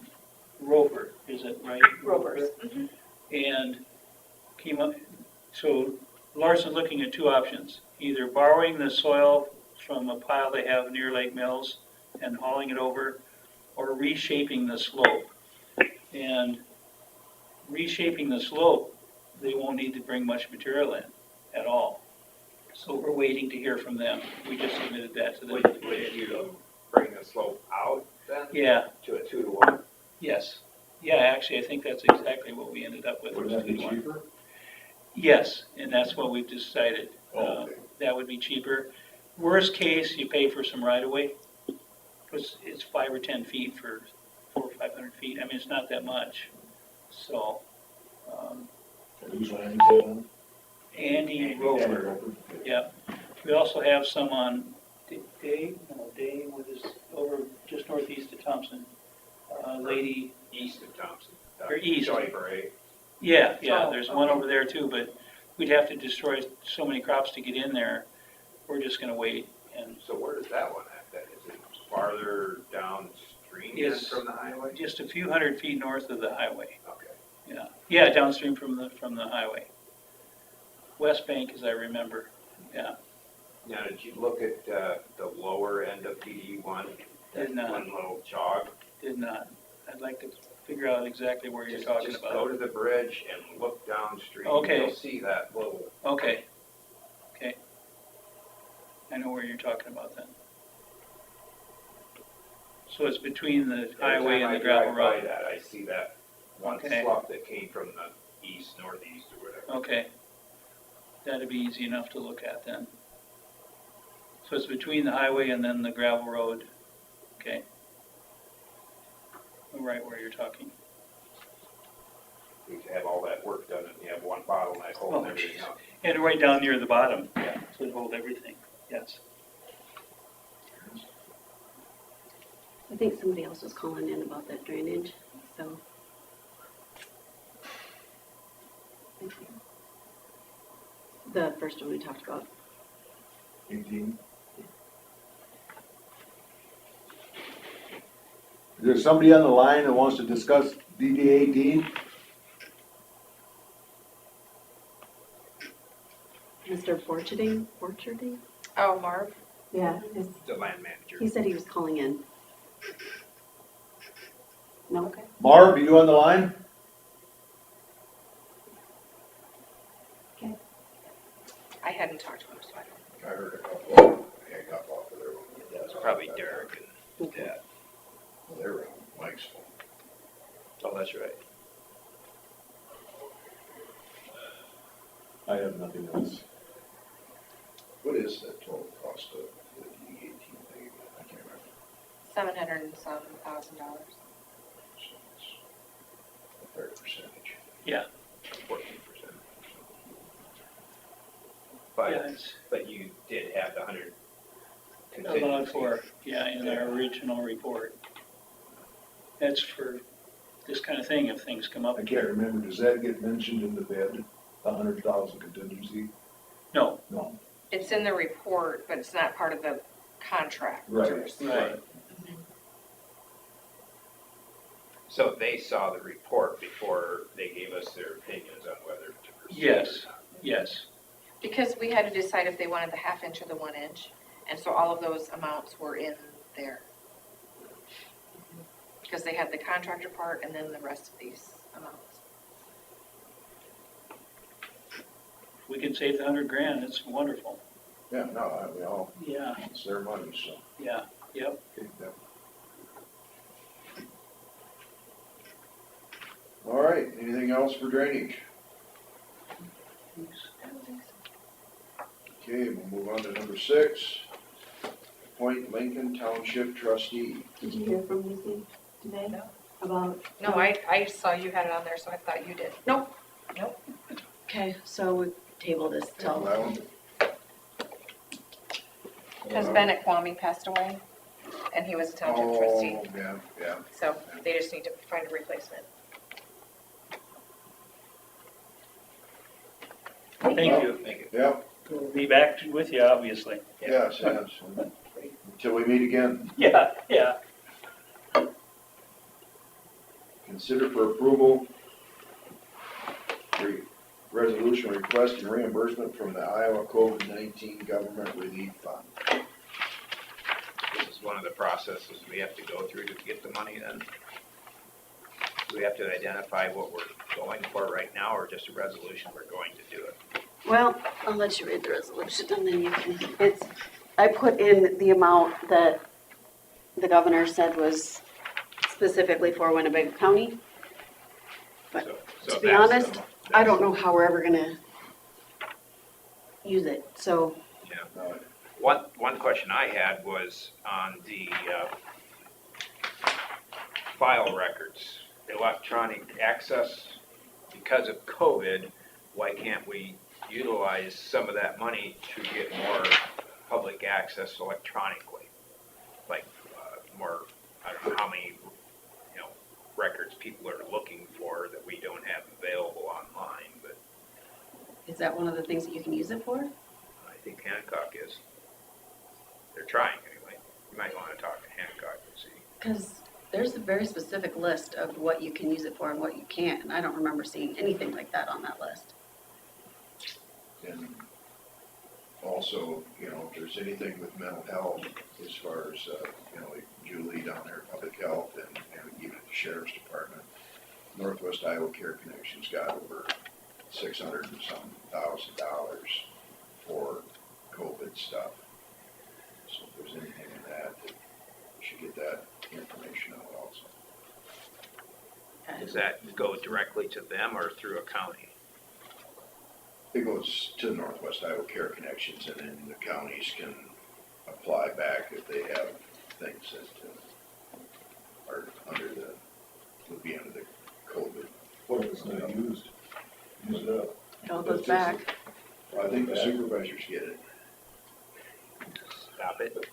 Rover, is it right? Rovers. And came up, so Larson's looking at two options, either borrowing the soil from a pile they have near Lake Mills and hauling it over, or reshaping the slope. And reshaping the slope, they won't need to bring much material in at all. So we're waiting to hear from them. We just submitted that to them. Would you bring the slope out then? Yeah, To a 2-to-1? yes. Yeah, actually, I think that's exactly what we ended up with. Would was that be 2-to-1. cheaper? Yes, and that's what we've decided. Oh, okay. That would be cheaper. Worst case, you pay for some right-of-way, because it's 5 or 10 feet for 400 or 500 feet. I mean, it's not that much. So, Whose land is that on? Andy Rover, yeah. We also have some on Day with his, over just northeast of Thompson. Lady, East of Thompson. Or east. Joy Bray. yeah, Oh, there's one over there too, but we'd have to destroy so many crops to get in there. We're just gonna wait and So where does that one at then? Is it farther downstream than Yes. from the highway? just a few hundred feet north of the highway. Okay. Yeah, downstream from the highway. West Bank, as I remember, yeah. Now, did you look at the lower end of DD1? That Did not. one little jog? Did not. I'd like to figure out exactly where you're Just talking go about. to the bridge and look downstream. Okay. You'll see that little, Okay. I know where you're talking about then. So it's between the highway and the gravel every time I drive road? by that, I see that one Okay. slough that came from the east, northeast or whatever. Okay. That'd be easy enough to look at then. So it's between the highway and then the gravel road, okay? Right where you're talking. We could have all that work done and you have one bottleneck holding Oh, everything up. And right down near the bottom, yeah, so it hold everything, yes. I think somebody else was calling in about that drainage, so. The first one we talked about. 18. Is there somebody on the line that wants to discuss DD 18? Mr. Borcherding? Oh, Marv? Yeah, The land manager. he said he was calling in. No? Okay. Marv, are you on the line? I hadn't talked to him, so I don't. I heard a couple hang up off of there. It's probably Derek and Okay. Dad. Well, they were on Mike's phone. Oh, that's right. I have nothing else. What is the total cost of the DD 18 thing? I can't remember. $700 and some thousand. So it's a fair percentage. 14%. Yeah, But you did have the 100 allowed contingency. for, yeah, in our original report. That's for this kind of thing, if things come up. I can't remember, does that get mentioned in the bid, the 100,000 contingency? No, No. It's in the report, but it's not part of the contract. Right. right, So they saw the report before they gave us their opinions on whether to proceed. Yes. or not. yes, Because we had to decide if they wanted the 1/2 inch or the 1 inch, and so all of those amounts were in there. Because they had the contractor part and then the rest of these amounts. if we can save the $100,000, it's wonderful. Yeah, no, we all, Yeah, it's their money, so. yeah, yep. Okay, that- All right, anything else for drainage? Okay, we'll move on to number 6. Appoint Lincoln Township trustee. Did you hear from Lucy today No. about? No, I saw you had it on there, so I thought you did. Nope. Nope. Okay, so we table this till, Well, Because Bennett Kwame passed away, and he was a township trustee, Oh, yeah, yeah. so they just need to find a replacement. Thank you. Thank you. Yeah, We'll be back with you, obviously. yes, yes. Until we meet again. Yeah, yeah. Consider for approval, resolution requesting reimbursement from the Iowa COVID-19 Government Relief Fund. This is one of the processes we have to go through to get the money then. Do we have to identify what we're going for right now, or just a resolution we're going to do it? well, I'll let you read the resolution and then you can, I put in the amount that the governor said was specifically for Winnebago County. But So to be that's honest, the- I don't know how we're ever gonna use it, so, Now, One question I had was on the file records, electronic access. Because of COVID, why can't we utilize some of that money to get more public access electronically? Like more, I don't know how many, records people are looking for that we don't have available online, but is that one of the things that you can use it for? I think Hancock is. They're trying anyway. You might want to talk to Hancock and see. Because there's a very specific list of what you can use it for and what you can't, and I don't remember seeing anything like that on that list. and also, if there's anything with mental health, as far as, like Julie down there at Public Health and even at the Sheriff's Department, Northwest Iowa Care Connection's got over $600 and some thousand for COVID stuff. So if there's anything in that, we should get that information out also. Does that go directly to them or through a county? It goes to Northwest Iowa Care Connections, and then the counties can apply back if they have things that are would be under the COVID. What if it's not used? Use it up. It all goes back. I think the supervisors get it. Stop it.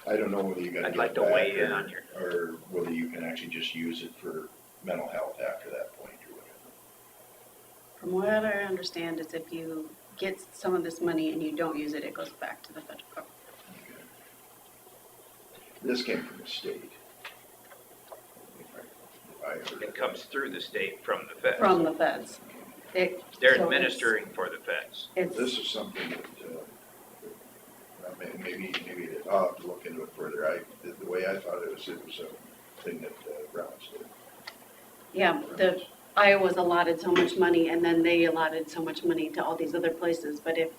I don't know whether you gotta I'd get like it to back weigh in on your, or whether you can actually just use it for mental health after that point or whatever. From what I understand, is if you get some of this money and you don't use it, it goes back to the federal government. This came from the state. I heard it comes through the state from the feds. From the feds. They're So it's- administering for the feds. This It's, is something that, maybe I'll have to look into it further. The way I thought it was a thing that Browns did. yeah, Iowa's allotted so much money and then they allotted so much money to all these other places, but if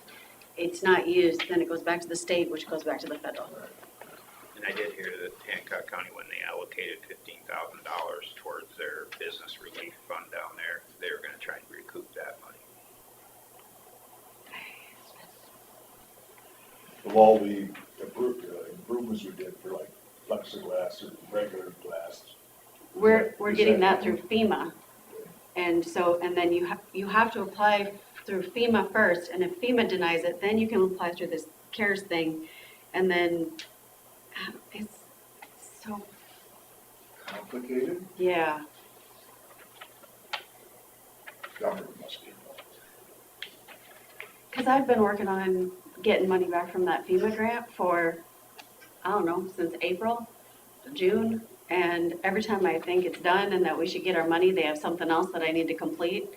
it's not used, then it goes back to the state, which goes back to the federal. And I did hear that Hancock County, when they allocated $15,000 towards their business relief fund down there, they were gonna try and recoup that money. Of all the improvements we did for like plexiglass or regular glass. We're Is getting that- that through FEMA. And so, and then you have to apply through FEMA first, and if FEMA denies it, then you can apply through this CARES thing. And then, it's so, Complicated? yeah, Government must be involved. because I've been working on getting money back from that FEMA grant for, I don't know, since April, June. And every time I think it's done and that we should get our money, they have something else that I need to complete.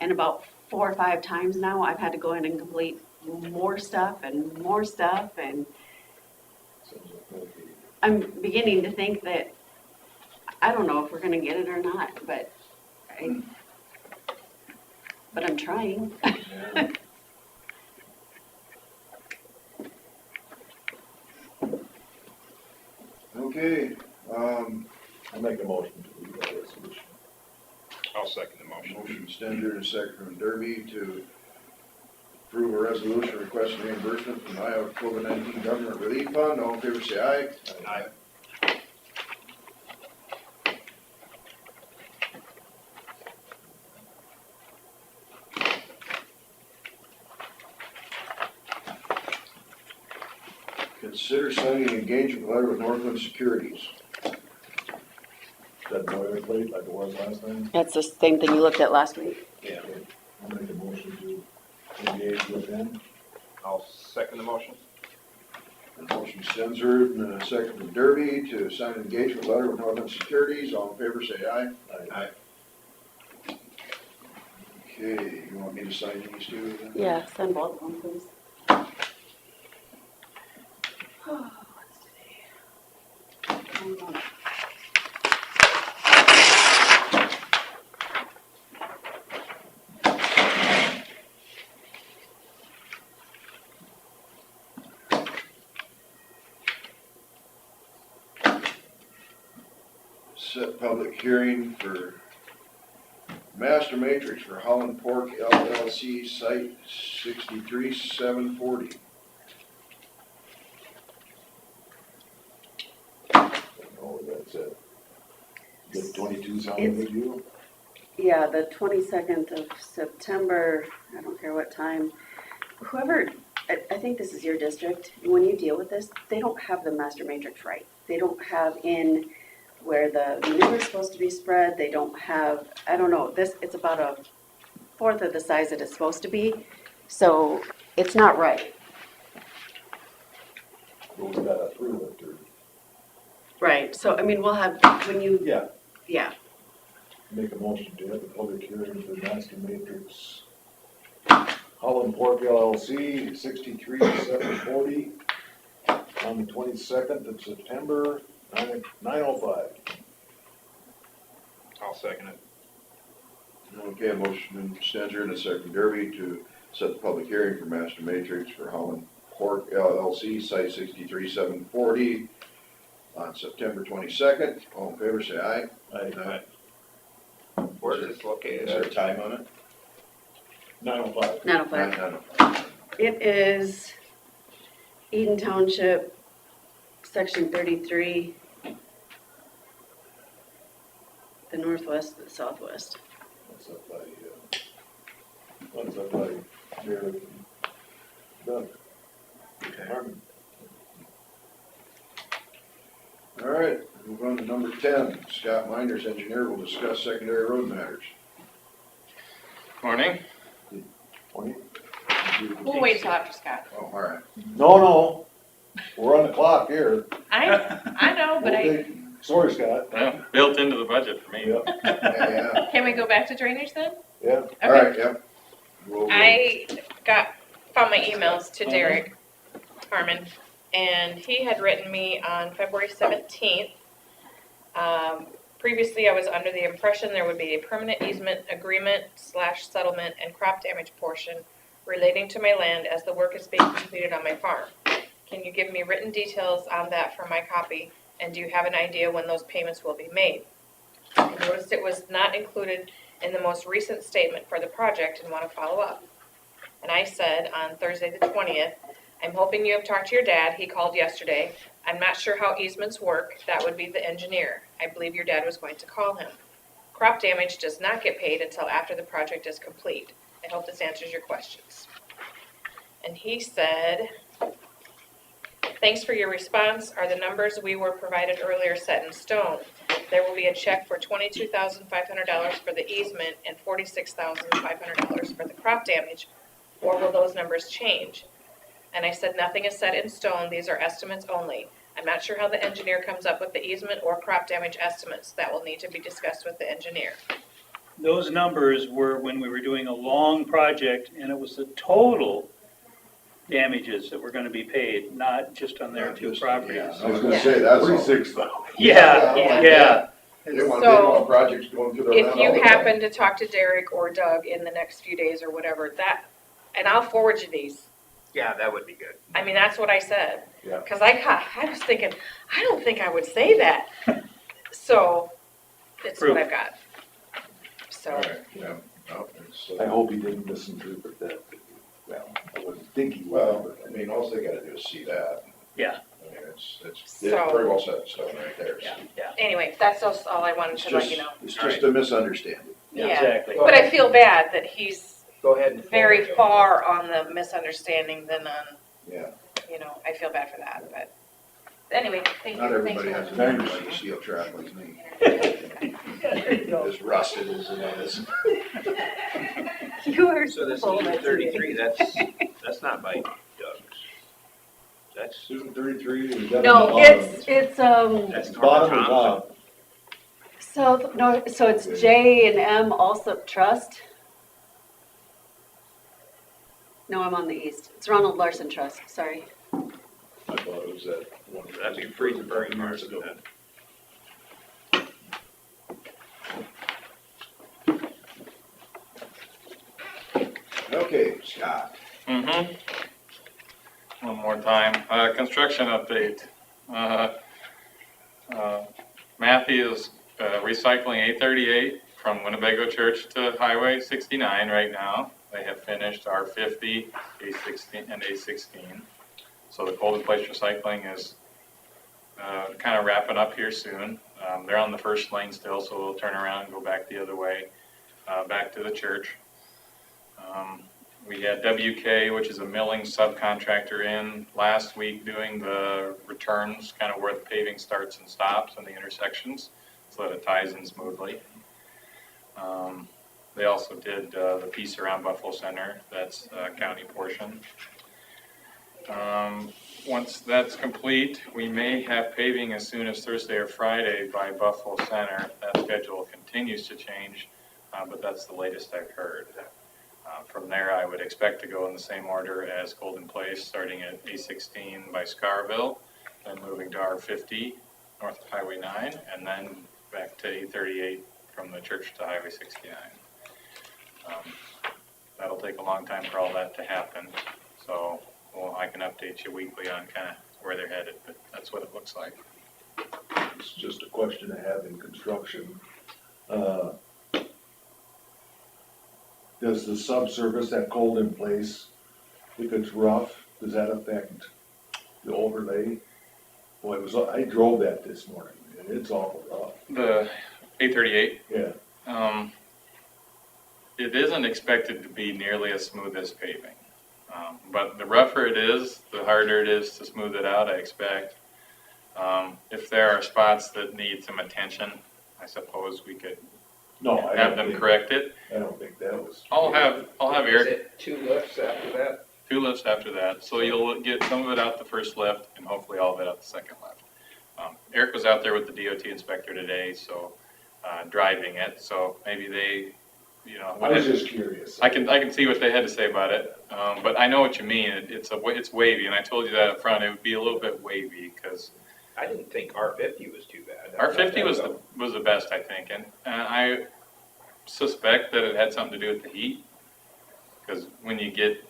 And about 4 or 5 times now, I've had to go in and complete more stuff, and Sounds like complicated. I'm beginning to think that, I don't know if we're gonna get it or not, but I'm trying. Yeah. Okay, I make a motion to do that resolution. I'll second the motion. motion Stender and second from Derby to approve a resolution requesting reimbursement from Iowa COVID-19 Government Relief Fund. All in favor, say aye. Aye. Consider signing an engagement letter with Northland Securities. Is that boilerplate like it was last time? That's the same thing you looked at last week. Yeah. I'll make a motion to engage with them. I'll second the motion. Motion Stenzer and a second from Derby to sign an engagement letter with Northland Securities. All in favor, say aye. Aye. Okay, you want me to sign these two? then? Yeah, send both of them, please. What's today? Set public hearing for Master Matrix for Holland Pork LLC, site 63740. Oh, that's it. Get 22 sound good to you? Yeah, the 22nd of September, I don't care what time. Whoever, I think this is your district, when you deal with this, they don't have the master matrix right. They don't have in where the manure is supposed to be spread, they don't have, I don't know, it's about a fourth of the size that it's supposed to be, so it's not right. Well, we gotta approve it, or, Right, so, I mean, we'll have, when you, yeah, yeah, make a motion to have the public hearing for Master Matrix Holland Pork LLC, 63740, on the 22nd of September, 9:05. I'll second it. Okay, a motion from Stenzer and a second from Derby to set the public hearing for Master Matrix for Holland Pork LLC, site 63740 on September 22nd. All in favor, say aye. Aye. Where's this located Is there a at? time on it? 9:05. 905. No. It is Eden Township, section 33, the northwest, the southwest. That's up by, what's up by Jared and Doug. Harmon. All right, move on to number 10. Scott Miners, engineer, will discuss secondary road matters. Morning. 20? We'll wait until after Scott. Oh, all right. No, we're on the clock here. I know, but Sorry, Scott. Well, built into the budget for me. Yeah, Yeah, can we go back to drainage then? yeah. all right, yep. I found my emails to Derek Harmon, and he had written me on February 17th. Previously, I was under the impression there would be a permanent easement agreement / settlement and crop damage portion relating to my land as the work is being completed on my farm. Can you give me written details on that for my copy, and do you have an idea when those payments will be made? I noticed it was not included in the most recent statement for the project and want to follow up. And I said on Thursday the 20th, I'm hoping you have talked to your dad. He called yesterday. I'm not sure how easements work. That would be the engineer. I believe your dad was going to call him. Crop damage does not get paid until after the project is complete. I hope this answers your questions. And he said, thanks for your response. Are the numbers we were provided earlier set in stone? There will be a check for $22,500 for the easement and $46,500 for the crop damage, or will those numbers change? And I said, nothing is set in stone. These are estimates only. I'm not sure how the engineer comes up with the easement or crop damage estimates. That will need to be discussed with the engineer. Those numbers were when we were doing a long project, and it was the total damages that were gonna be paid, not just on their Not two just- properties. yeah, I was gonna say, that's all. 46,000. Yeah, Yeah. yeah. They want So, projects going through their If land all you the time. happen to talk to Derek or Doug in the next few days or whatever, and I'll forward you these. Yeah, that would be good. I mean, that's what I said. Yeah. Cause I was thinking, I don't think I would say that. So, it's what I've got. So, All right, yeah. Oh, it's, I hope he didn't misinterpret that. Well, I wouldn't think he Well, will. I mean, all they gotta do is see that. Yeah. I mean, it's So- very well set in stone right there. Yeah, So yeah. Anyway, that's just all I wanted It's to let just, you know. it's just a misunderstanding. Yeah, Yeah, exactly. but I feel bad that he's Go ahead and. very forward it. far on the misunderstanding than on, Yeah, I feel bad for that, but anyway, thank you. not Thanks everybody for has a that. memory like a steel trap like me. There you go. As rusted as it is. You are So this so is bold. 33, that's not by Doug's. That's, Susan 33, we got it No, on the it's, that's bottom Norman or Thompson. top? so it's J and M Alsop Trust. No, I'm on the east. It's Ronald Larson Trust, sorry. I thought it was that one. That'd be Freezenberg years Market ago. then. Okay, Scott. Mm-hmm. One more time. Construction update. Matthew is recycling 838 from Winnebago Church to Highway 69 right now. They have finished R50, A16, and A16. So the cold in place recycling is kind of wrapping up here soon. They're on the first lane still, so they'll turn around and go back the other way, back to the church. We had WK, which is a milling subcontractor, in last week doing the returns, kind of where the paving starts and stops and the intersections, so that it ties in smoothly. They also did the piece around Buffalo Center, that's county portion. Once that's complete, we may have paving as soon as Thursday or Friday by Buffalo Center. That schedule continues to change, but that's the latest I've heard. From there, I would expect to go in the same order as Golden Place, starting at A16 by Scarville, then moving to R50 north of Highway 9, and then back to A38 from the church to Highway 69. That'll take a long time for all that to happen, so I can update you weekly on kind of where they're headed, but that's what it looks like. It's just a question of having construction. Does the subsurface, that cold in place, if it's rough, does that affect the overlay? Boy, I drove that this morning, and it's awful rough. The A38, Yeah, it isn't expected to be nearly as smooth as paving. But the rougher it is, the harder it is to smooth it out, I expect. If there are spots that need some attention, I suppose we could no, I have don't them think, corrected. I don't think that was. I'll have Is Eric, it 2 lifts after that? 2 lifts after that, so you'll get some of it out the first lift and hopefully all of it out the second lift. Eric was out there with the DOT inspector today, so, driving it, so maybe they, I was just curious. I can see what they had to say about it, but I know what you mean. It's wavy, and I told you that up front. It would be a little bit wavy because I didn't think R50 was too bad. R50 was the best, I think, and I suspect that it had something to do with the heat. Because when you get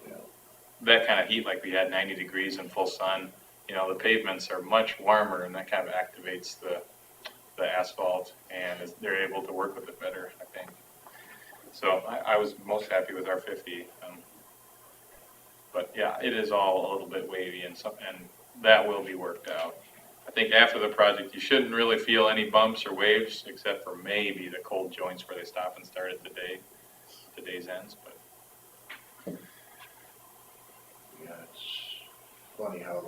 that kind of heat, like we had 90 degrees in full sun, the pavements are much warmer, and that kind of activates the asphalt, and they're able to work with it better, I think. So I was most happy with R50. But yeah, it is all a little bit wavy, and that will be worked out. I think after the project, you shouldn't really feel any bumps or waves, except for maybe the cold joints where they stop and start at the day's ends. But Yeah, it's funny how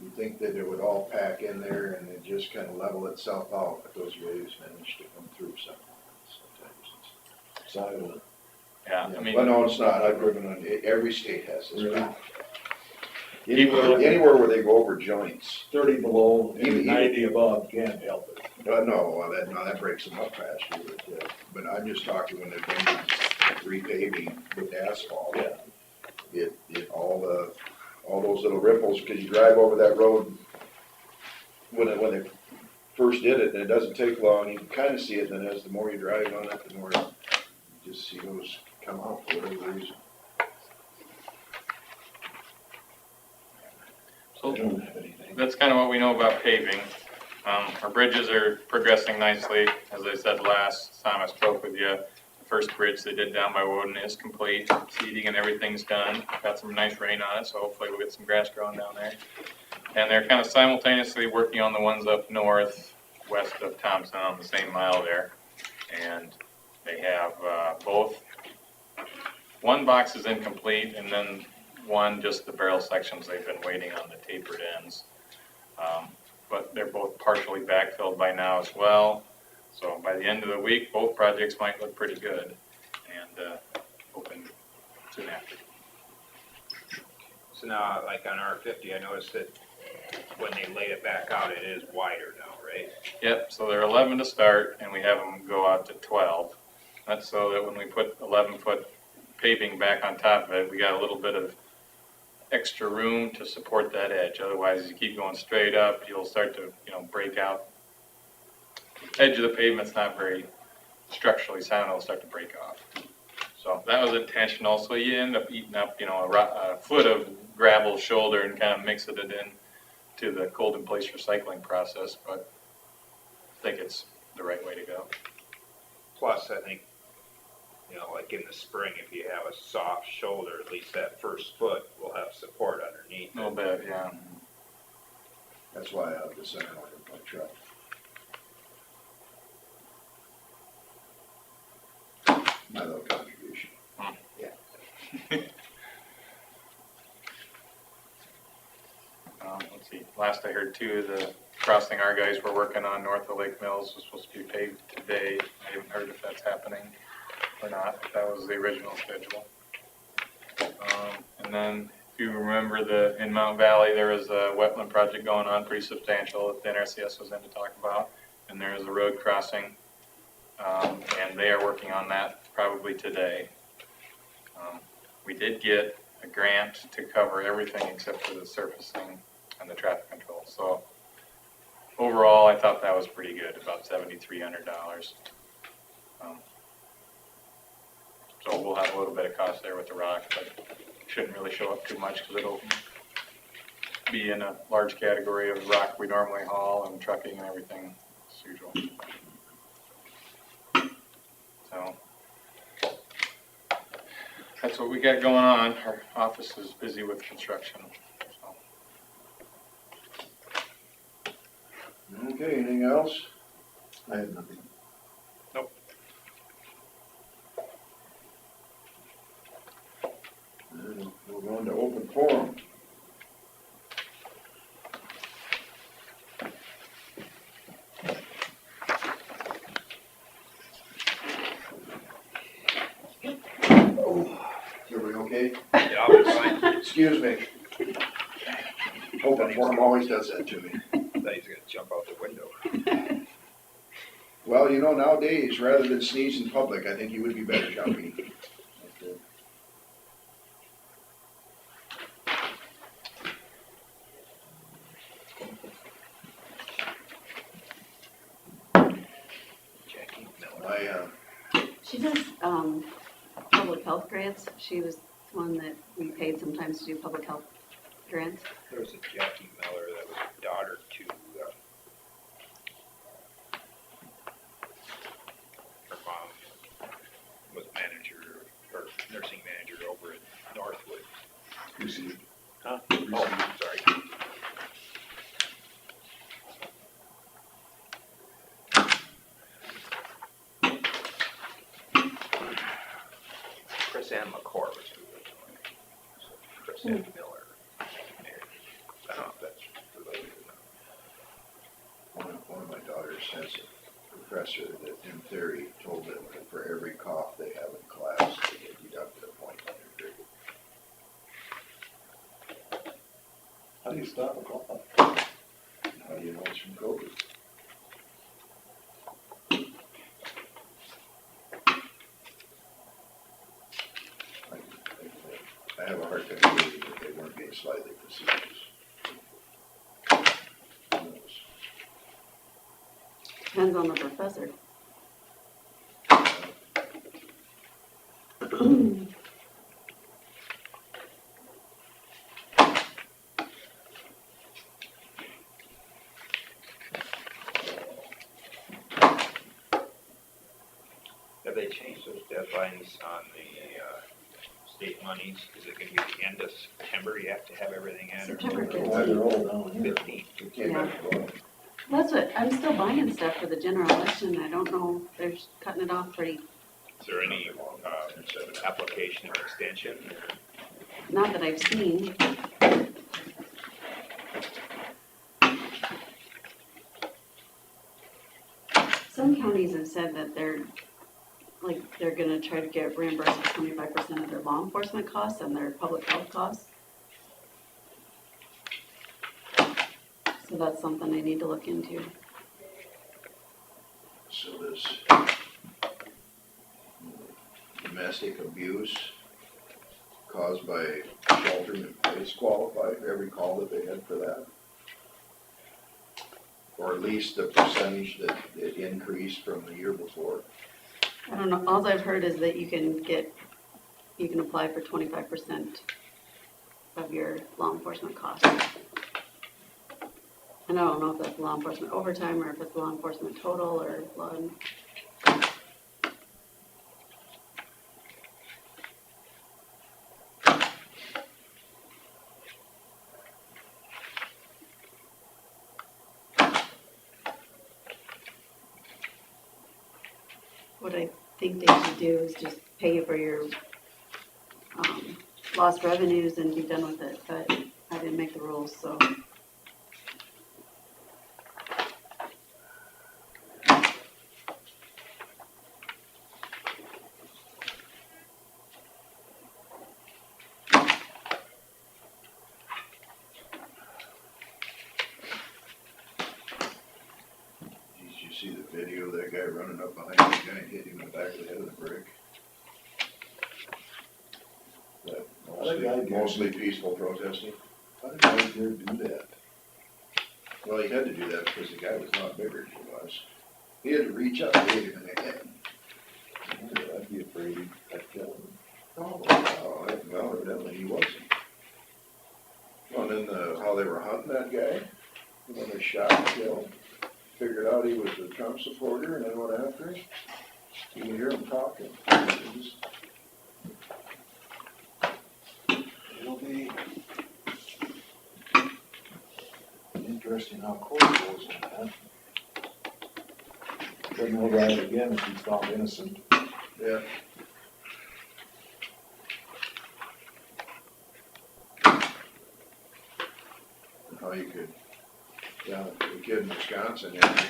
you think that it would all pack in there and it just kind of level itself out, but those waves manage to come through sometimes. Silent. yeah, I mean, But no, it's not. I've driven on, every state has this. Really? Anywhere where they go over joints. 30 below Even- and 90 above, can't help it. No, that breaks them up faster, but I'm just talking when they've been repaving with asphalt. Yeah. It all those little ripples, because you drive over that road, when they first did it, and it doesn't take long, you can kind of see it, and then as the more you drive on it, the more you just see those come out for whatever reason. so I don't have anything. that's kind of what we know about paving. Our bridges are progressing nicely. As I said last time I spoke with you, the first bridge they did down by Woden is complete. Seeding and everything's done. Got some nice rain on it, so hopefully we'll get some grass growing down there. And they're kind of simultaneously working on the ones up north, west of Thompson on the same mile there. And they have both, one box is incomplete and then one, just the barrel sections, they've been waiting on the tapered ends. But they're both partially backfilled by now as well. So by the end of the week, both projects might look pretty good and open soon after. So now, like on R50, I noticed that when they laid it back out, it is wider now, right? Yep, so they're 11 to start and we have them go out to 12. That's so that when we put 11-foot paving back on top of it, we got a little bit of extra room to support that edge. Otherwise, as you keep going straight up, you'll start to, break out. The edge of the pavement's not very structurally sound, it'll start to break off. So that was intentional. So you end up eating up, a foot of gravel shoulder and kind of mixing it in to the cold in place recycling process, but I think it's the right way to go. Plus, I think, like in the spring, if you have a soft shoulder, at least that first foot will have support underneath. A little bit, yeah. That's why I have the center line of my truck. My little contribution. Let's see, last I heard too, the crossing our guys were working on north of Lake Mills was supposed to be paved today. I haven't heard if that's happening or not. That was the original schedule. And then if you remember in Mount Valley, there was a wetland project going on, pretty substantial, that the NRCS was in to talk about. And there is a road crossing, and they are working on that probably today. We did get a grant to cover everything except for the surfacing and the traffic control. So overall, I thought that was pretty good, about $7,300. So we'll have a little bit of cost there with the rock, but shouldn't really show up too much because it'll be in a large category of rock we normally haul and trucking and everything as usual. So that's what we got going on. Our office is busy with construction. So. Okay, anything else? I have nothing. Nope. Then we'll go into open forum. Everybody okay? Yeah, I'll be fine. Excuse me. Open forum always does that to me. I thought he was gonna jump out the window. Well, nowadays, rather than sneeze in public, I think you would be better jumping. Jackie Miller. She does, public health grants. She was one that we paid sometimes to do public health grants. There was a Jackie Miller that was daughter to, her mom was manager, or nursing manager over at Northwood. Received. Huh? Oh, sorry. Chris Ann McCord was who was doing it. So Chris Ann Miller. I don't know if that's related or not. One of my daughters has a professor that in theory told them that for every cough they have in class, they get deducted a point on their grade. How do you stop a call? How do you know it's from COVID? I have a hard time believing that they weren't being slightly facetious. Who knows? Depends on the professor. Yeah, they changed those deadlines on the, state monies? Is it gonna be the end of September, you have to have everything in? or September Why they're all down here. 15th? It came back well. That's what, I'm still buying stuff for the general election. I don't know, they're cutting it off pretty, Is there any, application of extension? not that I've seen. Some counties have said that they're gonna try to get reimbursed for 25% of their law enforcement costs and their public health costs. So that's something they need to look into. So does domestic abuse caused by shelter in place qualify for every call that they had for that? Or at least the percentage that it increased from the year before? I don't know, all I've heard is that you can apply for 25% of your law enforcement costs. And I don't know if that's law enforcement overtime or if it's law enforcement total or law. What I think they should do is just pay you for your lost revenues and be done with it, but I didn't make the rules, so. Did you see the video of that guy running up behind the guy and hitting him in the back of the head with a brick? That mostly peaceful protesting. How did I dare do that? Well, he had to do that because the guy was not bigger than he was. He had to reach up and hit him in the head. I'd be afraid I'd kill him. Oh, well, evidently he wasn't. Well, and then how they were hunting that guy, when they shot and killed, figured out he was a Trump supporter and then went after him. You can hear him talking. It'll be interesting how court goes on that. Then he'll ride again if he's found innocent. Yeah. How you could, yeah, the kid in Wisconsin, yeah,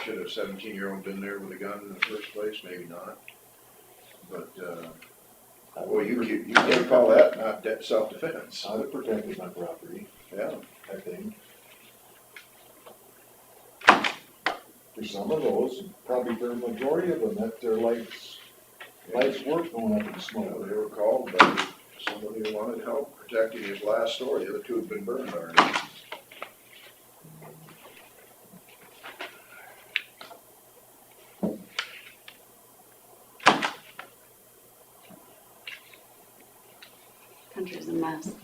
should a 17-year-old been there with a gun in the first place? Maybe not. But, well, you can't call that not self-defense. I would have protected my property, Yeah. I think. There's some of those, probably the majority of them, that their life's work going up in Well, smoke. they were called by somebody who wanted help protecting his last store. The other two had been burned already. Country's a mess.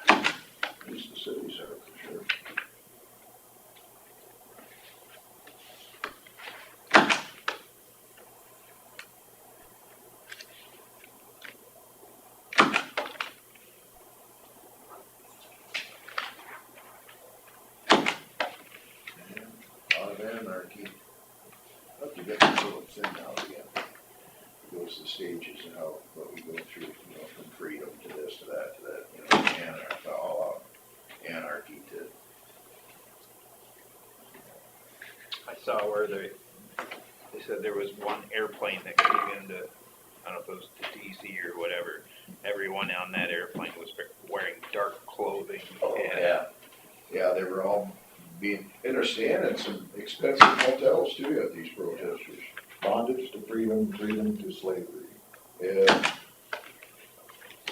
At least the cities are, for sure. A lot of anarchy. I'll have to get this little thing out again. It goes the stages and how, what we go through, from freedom to this, to that, anarchy, all out anarchy to. I saw where they said there was one airplane that came into, I don't know if it was to DC or whatever. Everyone on that airplane was wearing dark clothing. and Yeah, they were all and they're staying in some expensive hotels too at these protesters. Bondage to freedom, freedom to slavery. Yeah.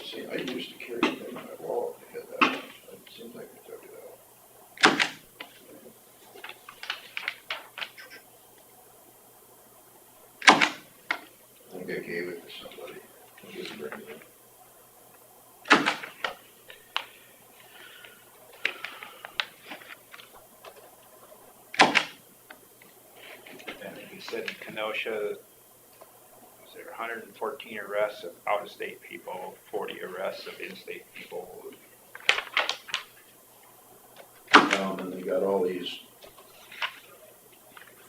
See, I used to carry them in my wallet to hit that. It seems like I took it out. I think I gave it to somebody. I didn't bring it in. And he said said in Kenosha, was there 114 arrests of out-of-state people, 40 arrests of in-state people? And they got all these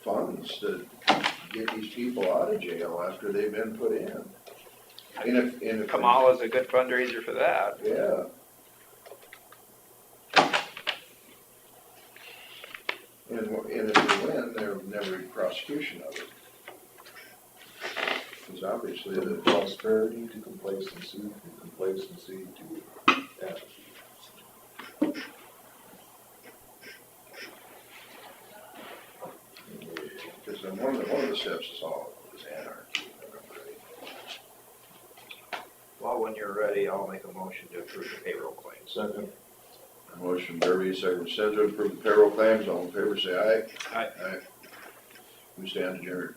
funds to get these people out of jail after they've been put in. And if Kamala's a good fundraiser for that. Yeah. And if they win, there'll never be prosecution of it. Because obviously From the, prosperity to complacency, from complacency to apathy. because one of the steps is anarchy. Well, when you're ready, I'll make a motion to approve the payroll claims. Second. Motion Derby, second Sedgwick, approve the payroll claims. All in favor, say aye. Aye. We stand adjourned.